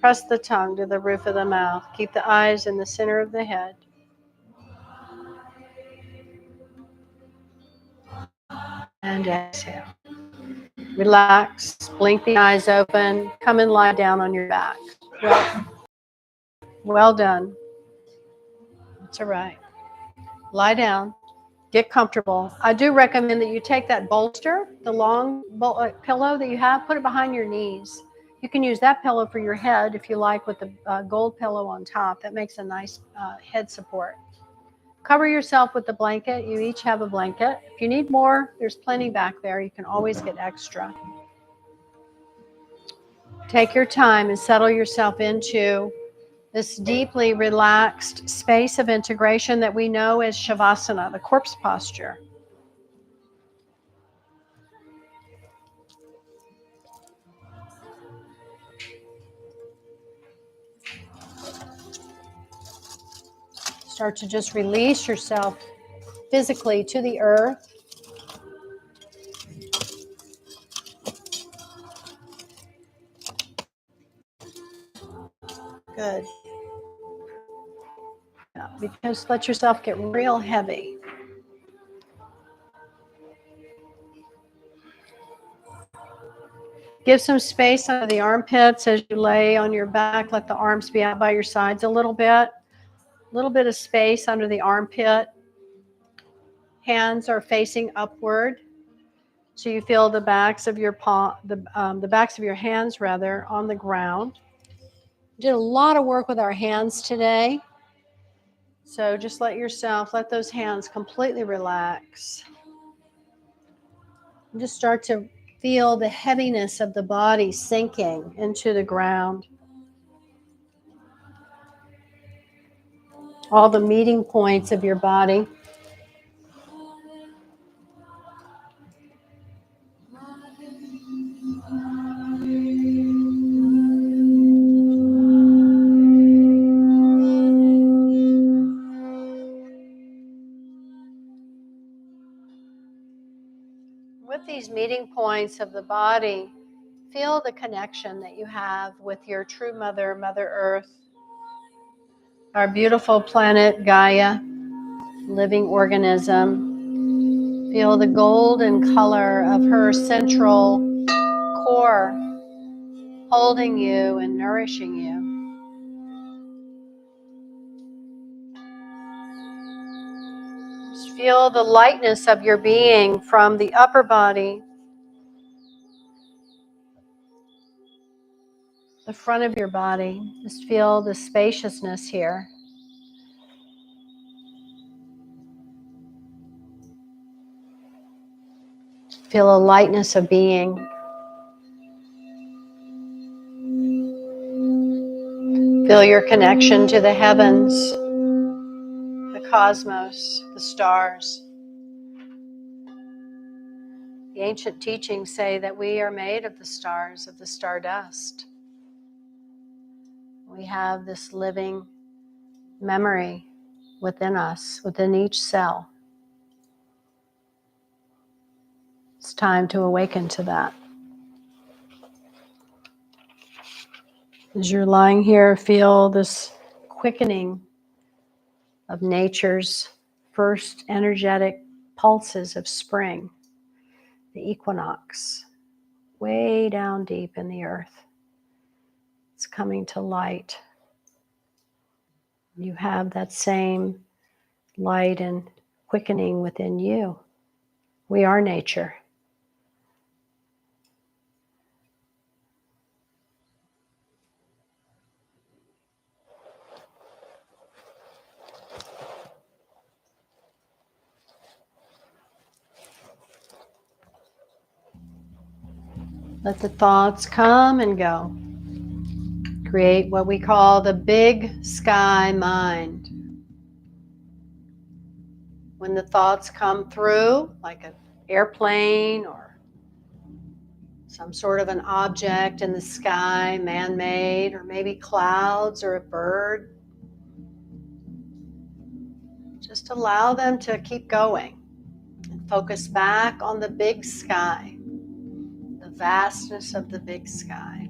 Press the tongue to the roof of the mouth. Keep the eyes in the center of the head. And exhale. Relax. Blink the eyes open. Come and lie down on your back. Well done. That's all right. Lie down. Get comfortable. I do recommend that you take that bolster, the long pillow that you have, put it behind your knees. You can use that pillow for your head if you like, with the gold pillow on top. That makes a nice head support. Cover yourself with the blanket. You each have a blanket. If you need more, there's plenty back there. You can always get extra. Take your time and settle yourself into this deeply relaxed space of integration that we know as Shavasana, the corpse posture. Start to just release yourself physically to the earth. Good. Yeah, because let yourself get real heavy. Give some space under the armpits as you lay on your back. Let the arms be out by your sides a little bit. A little bit of space under the armpit. Hands are facing upward. So you feel the backs of your the backs of your hands rather on the ground. We did a lot of work with our hands today. So just let those hands completely relax. And just start to feel the heaviness of the body sinking into the ground. All the meeting points of your body. With these meeting points of the body, feel the connection that you have with your true mother, Mother Earth, our beautiful planet Gaia, living organism. Feel the golden color of her central core holding you and nourishing you. Just feel the lightness of your being from the upper body, the front of your body. Just feel the spaciousness here. Feel a lightness of being. Feel your connection to the heavens, the cosmos, the stars. The ancient teachings say that we are made of the stars, of the stardust. We have this living memory within us, within each cell. It's time to awaken to that. As you're lying here, feel this quickening of nature's first energetic pulses of spring, the equinox, way down deep in the earth. It's coming to light. You have that same light and quickening within you. We are nature. Let the thoughts come and go. Create what we call the big sky mind. When the thoughts come through, like an airplane or some sort of an object in the sky, man-made, or maybe clouds or a bird, just allow them to keep going and focus back on the big sky, the vastness of the big sky.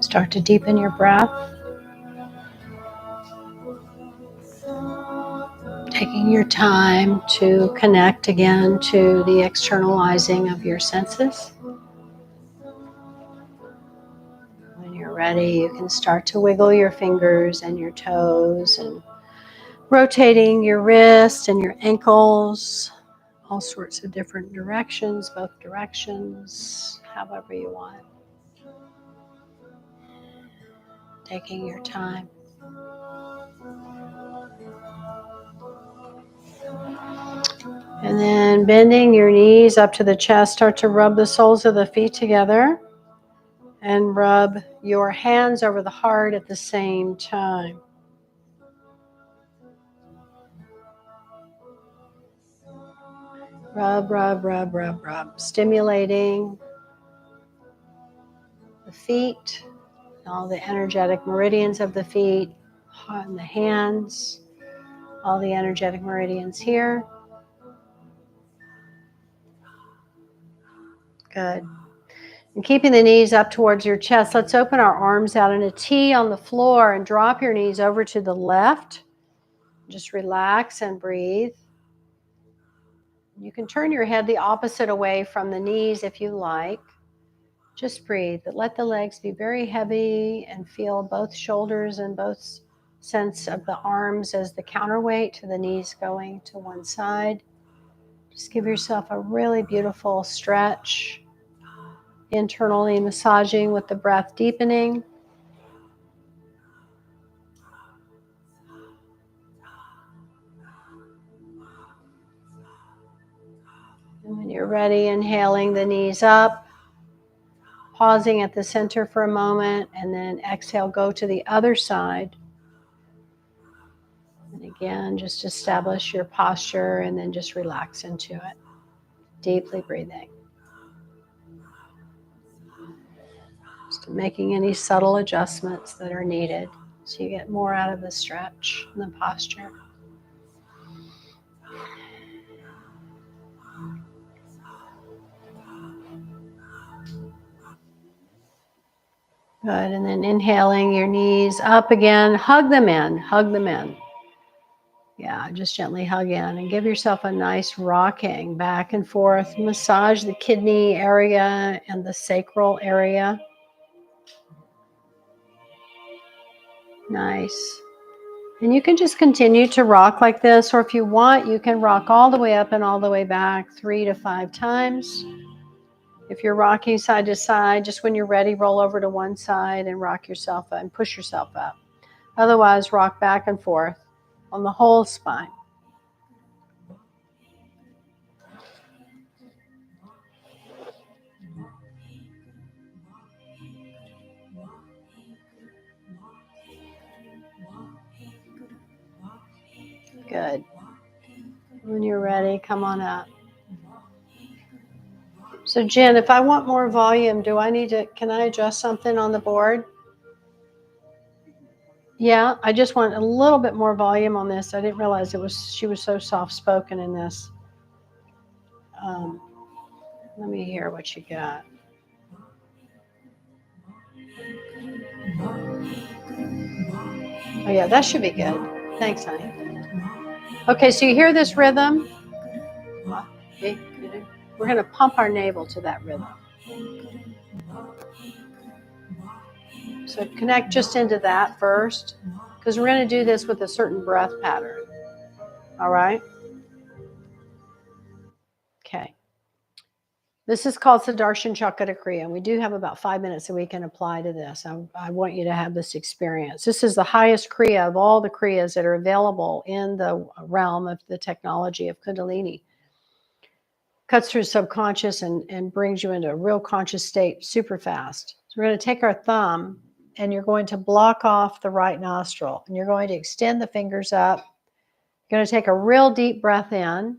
Start to deepen your breath. Taking your time to connect again to the externalizing of your senses. When you're ready, you can start to wiggle your fingers and your toes and rotating your wrists and your ankles, all sorts of different directions, both directions, however you want. Taking your time. And then bending your knees up to the chest, start to rub the soles of the feet together and rub your hands over the heart at the same time. Rub, rub, rub, rub, rub, stimulating the feet, all the energetic meridians of the feet, and the hands, all the energetic meridians here. Good. And keeping the knees up towards your chest, let's open our arms out in a T on the floor and drop your knees over to the left. Just relax and breathe. You can turn your head the opposite away from the knees if you like. Just breathe, but let the legs be very heavy and feel both shoulders and both sense of the arms as the counterweight to the knees going to one side. Just give yourself a really beautiful stretch, internally massaging with the breath deepening. And when you're ready, inhaling the knees up, pausing at the center for a moment, and then exhale, go to the other side. And again, just establish your posture and then just relax into it. Deeply breathing. Just making any subtle adjustments that are needed so you get more out of the stretch and the posture. Good, and then inhaling your knees up again, hug them in, hug them in. Yeah, just gently hug in and give yourself a nice rocking back and forth. Massage the kidney area and the sacral area. Nice. And you can just continue to rock like this, or if you want, you can rock all the way up and all the way back 3 to 5 times. If you're rocking side to side, just when you're ready, roll over to one side and rock yourself up and push yourself up. Otherwise, rock back and forth on the whole spine. Good. When you're ready, come on up. So Jen, if I want more volume, can I adjust something on the board? Yeah, I just want a little bit more volume on this. I didn't realize she was so soft-spoken in this. Let me hear what you got. Oh yeah, that should be good. Thanks, honey. Okay, so you hear this rhythm? We're going to pump our navel to that rhythm. So connect just into that first, because we're going to do this with a certain breath pattern. All right? Okay. This is called Sudarshan Chakra Kriya, and we do have about 5 minutes that we can apply to this. I want you to have this experience. This is the highest Kriya of all the Kriyas that are available in the realm of the technology of Kundalini. Cuts through subconscious and brings you into a real conscious state super fast. So we're going to take our thumb, and you're going to block off the right nostril, and you're going to extend the fingers up. You're going to take a real deep breath in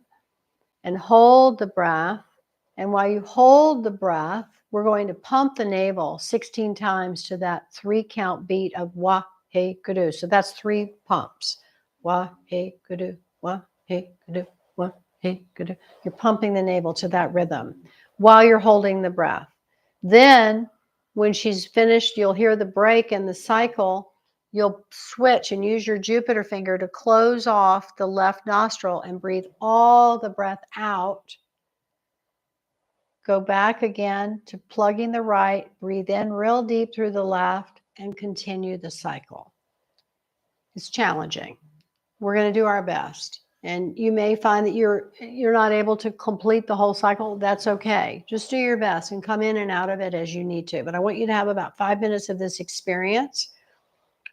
and hold the breath. And while you hold the breath, we're going to pump the navel 16 times to that 3 count beat of wah, hey, kudu. So that's 3 pumps. Wah, hey, kudu, wah, hey, kudu, wah, hey, kudu. You're pumping the navel to that rhythm while you're holding the breath. Then when she's finished, you'll hear the break in the cycle. You'll switch and use your Jupiter finger to close off the left nostril and breathe all the breath out. Go back again to plugging the right, breathe in real deep through the left, and continue the cycle. It's challenging. We're going to do our best. And you may find that you're not able to complete the whole cycle. That's okay. Just do your best and come in and out of it as you need to. But I want you to have about 5 minutes of this experience.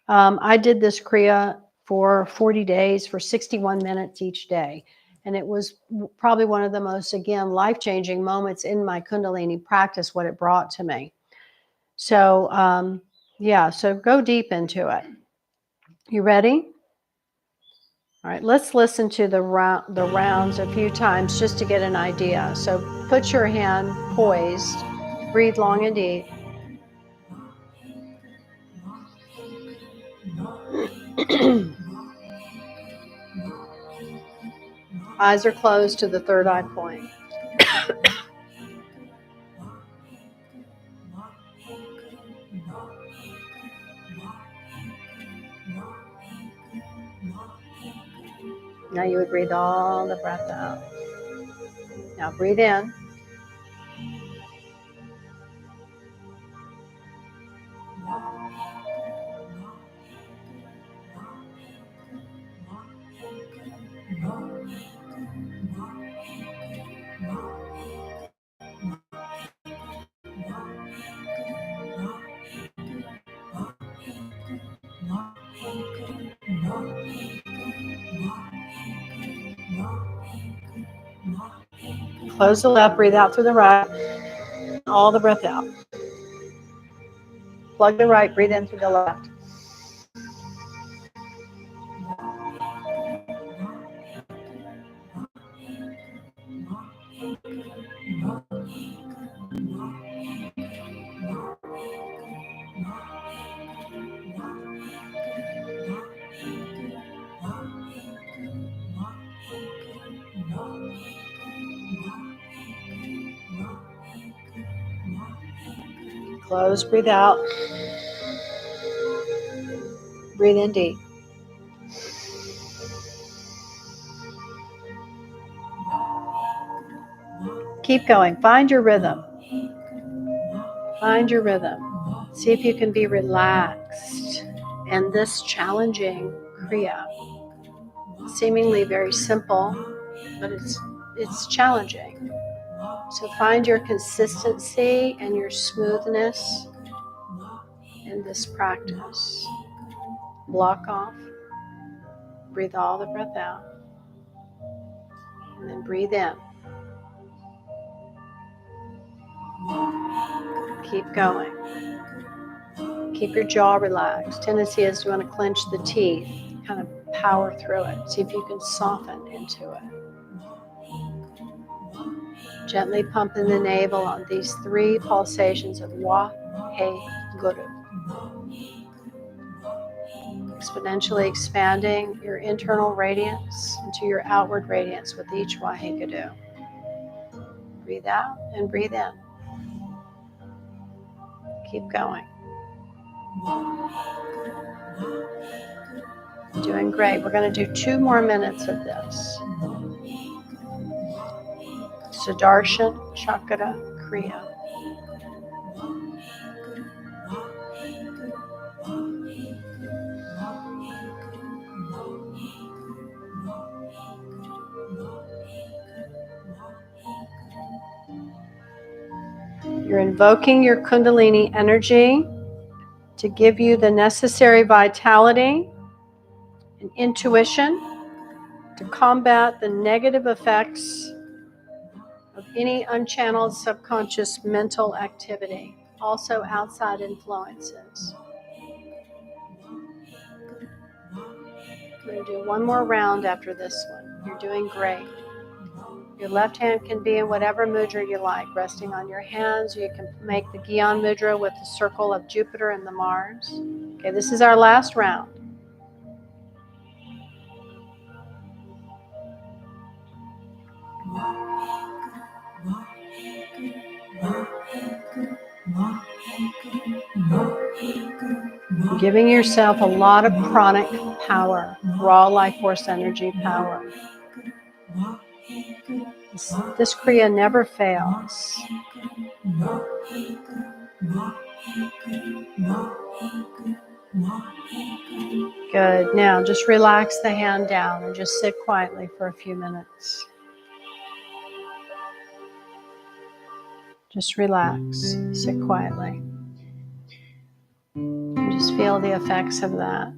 I did this Kriya for 40 days for 61 minutes each day. And it was probably one of the most, again, life-changing moments in my Kundalini practice, what it brought to me. So, so go deep into it. You ready? All right, let's listen to the rounds a few times just to get an idea. So put your hand poised, breathe long and deep. Eyes are closed to the third eye point. Now you would breathe all the breath out. Now breathe in. Close the left, breathe out through the right. All the breath out. Plug the right, breathe in through the left. Close, breathe out. Breathe in deep. Keep going. Find your rhythm. Find your rhythm. See if you can be relaxed in this challenging Kriya. Seemingly very simple, but it's challenging. So find your consistency and your smoothness in this practice. Block off. Breathe all the breath out. And then breathe in. Keep going. Keep your jaw relaxed. Tendency is to want to clench the teeth, kind of power through it. See if you can soften into it. Gently pump in the navel on these 3 pulsations of Wa, He, Guru. Exponentially expanding your internal radiance into your outward radiance with each Wa, He, Guru. Breathe out and breathe in. Keep going. Doing great. We're going to do 2 more minutes of this. Sudarshan Chakra Kriya. You're invoking your Kundalini energy to give you the necessary vitality and intuition to combat the negative effects of any unchanneled subconscious mental activity, also outside influences. We're going to do 1 more round after this one. You're doing great. Your left hand can be in whatever mudra you like, resting on your hands. You can make the Gyan mudra with the circle of Jupiter and the Mars. Okay, this is our last round. Giving yourself a lot of pranic power, raw life force energy power. This Kriya never fails. Good. Now just relax the hand down and just sit quietly for a few minutes. Just relax. Sit quietly. And just feel the effects of that.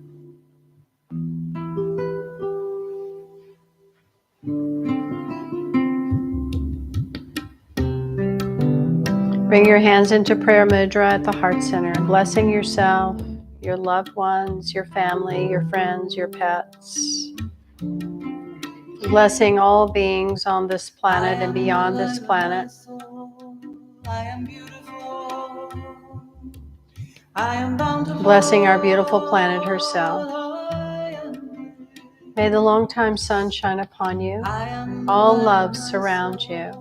Bring your hands into prayer mudra at the heart center, blessing yourself, your loved ones, your family, your friends, your pets. Blessing all beings on this planet and beyond this planet. I am beautiful. I am bountiful. Blessing our beautiful planet herself. May the long-time sun shine upon you. All love surround you.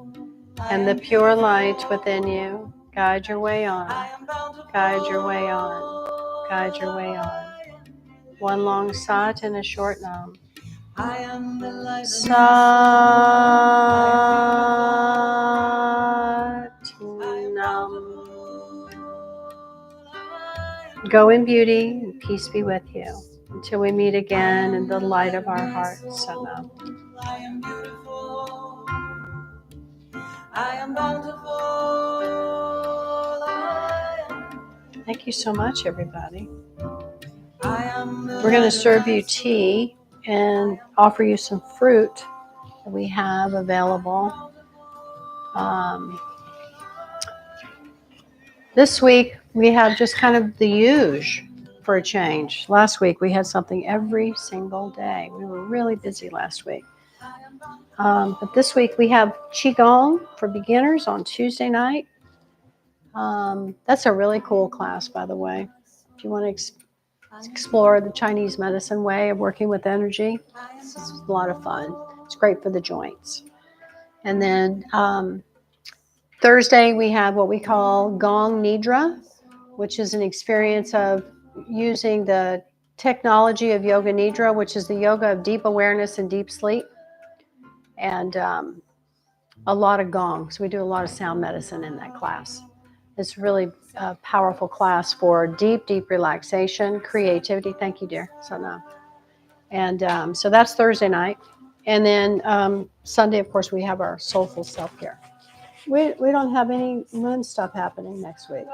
And the pure light within you guide your way on. Guide your way on. Guide your way on. One long sat and a short nam. Sat Nam. Go in beauty and peace be with you until we meet again in the light of our hearts. Sat Nam. I am beautiful. I am bountiful. Thank you so much, everybody. We're going to serve you tea and offer you some fruit that we have available. This week, we have just kind of the usual for a change. Last week, we had something every single day. We were really busy last week. But this week, we have Qigong for beginners on Tuesday night. That's a really cool class, by the way. If you want to explore the Chinese medicine way of working with energy, it's a lot of fun. It's great for the joints. And then Thursday, we have what we call Gong Nidra, which is an experience of using the technology of Yoga Nidra, which is the yoga of deep awareness and deep sleep. And a lot of gongs. We do a lot of sound medicine in that class. It's really a powerful class for deep, deep relaxation, creativity. Thank you, dear. So now. And so that's Thursday night. And then Sunday, of course, we have our Soulful Self-Care. We don't have any moon stuff happening next week.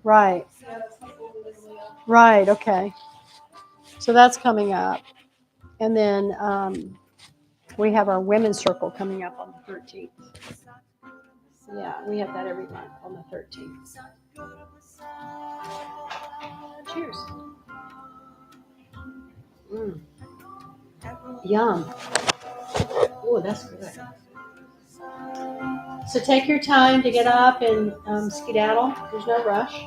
Right. Right, okay. So that's coming up. And then we have our women's circle coming up on the 13th. Yeah, we have that every month on the 13th. Cheers. Yum. Oh, that's good. So take your time to get up and skedaddle. There's no rush.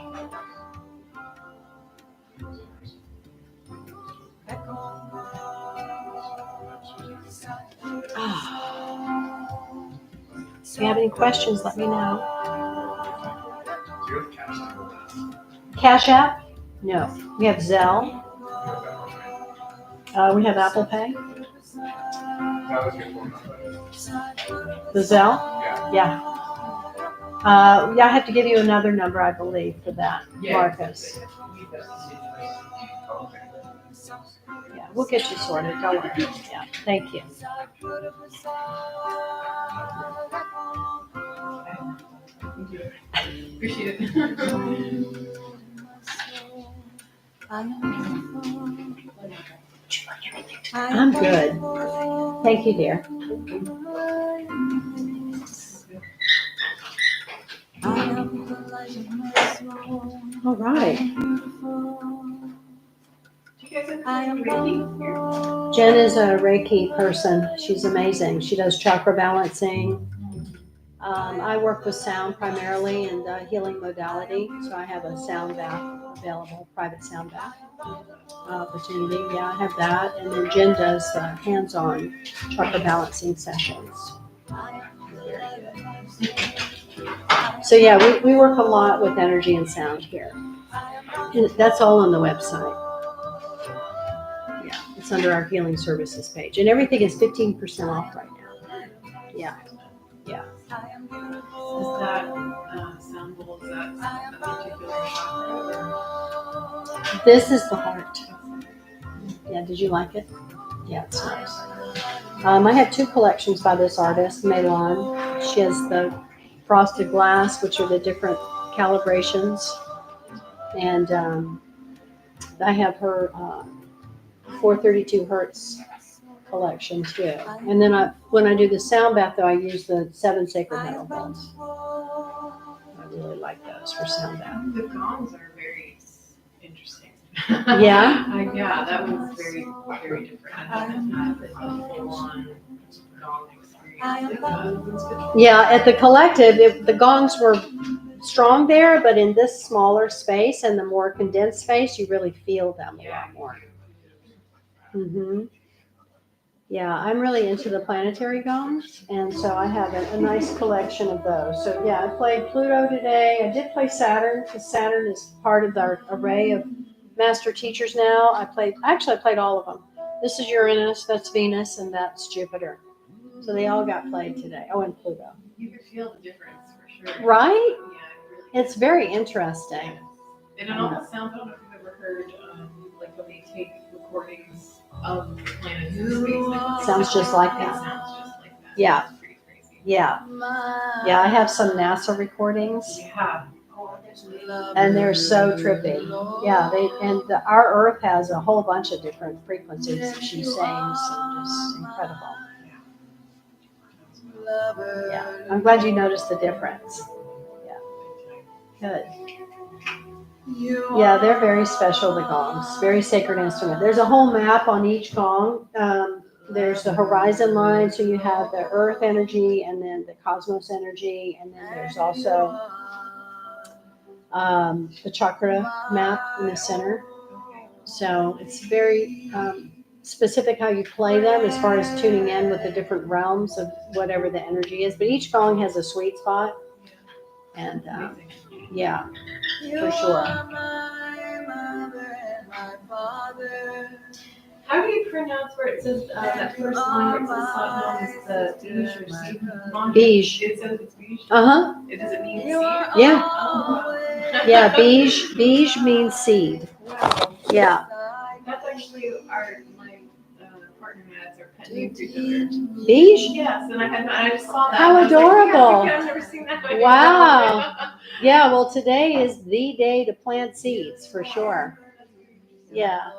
If you have any questions, let me know. Cash App? No. We have Zelle. We have Apple Pay. The Zelle? Yeah. Yeah, I have to give you another number, I believe, for that, Marcus. Yeah, we'll get you sorted. Don't worry. Yeah, thank you. Appreciate it. I'm good. Thank you, dear. All right. Jen is a Reiki person. She's amazing. She does chakra balancing. I work with sound primarily and healing modality. So I have a sound bath available, private sound bath opportunity. Yeah, I have that. And then Jen does hands-on chakra balancing sessions. So yeah, we work a lot with energy and sound here. And that's all on the website. Yeah, it's under our healing services page. And everything is 15% off right now. Yeah, yeah. Is that sound bowl? Is that a particular chakra? This is the heart. Yeah, did you like it? Yeah, it's nice. I have two collections by this artist, Meilon. She has the frosted glass, which are the different calibrations. And I have her 432 hertz collection too. And then when I do the sound bath, though, I use the 7 sacred metal balls. like those for sound bath. The gongs are very interesting. Yeah? Yeah, that one's very, very different. I haven't had a full-on gong experience like that. Yeah, at the collective, the gongs were strong there, but in this smaller space and the more condensed space, you really feel them a lot more. Mm-hmm. Yeah, I'm really into the planetary gongs, and so I have a nice collection of those. So yeah, I played Pluto today. I did play Saturn, because Saturn is part of our array of master teachers now. I played all of them. This is Uranus, that's Venus, and that's Jupiter. So they all got played today. Oh, and Pluto. You can feel the difference for sure. Right? Yeah, really It's very interesting. and it almost sounds, I don't know if you've ever heard, like when they take recordings of the planets in space. Like, Sounds just like it that. sounds just like that. Yeah. It's pretty crazy. Yeah. Yeah, I have some NASA recordings, Yeah. and they're so trippy. Yeah, our Earth has a whole bunch of different frequencies that she sings, and just incredible. Yeah, I'm glad you noticed the difference. Yeah, good. Yeah, they're very special, the gongs. Very sacred instrument. There's a whole map on each gong. There's the horizon line, so you have the earth energy and then the cosmos energy, and then there's also the chakra map in the center. So it's very specific how you play them as far as tuning in with the different realms of whatever the energy is. But each gong has a sweet spot. And yeah, for sure. How do you pronounce where it says that first line where it says Sod is the beige or seed? Beige. It says it's beige? Uh-huh. Does it mean seed? Yeah. Oh. Yeah, beige. Beige means seed. Wow. Yeah. That's actually my partner and I's our pet name for each other. Beige? Yes, and I just saw that. How and I was like, adorable. yeah, I've never seen that. Wow. Yeah, well, today is the day to plant seeds for sure. Yeah.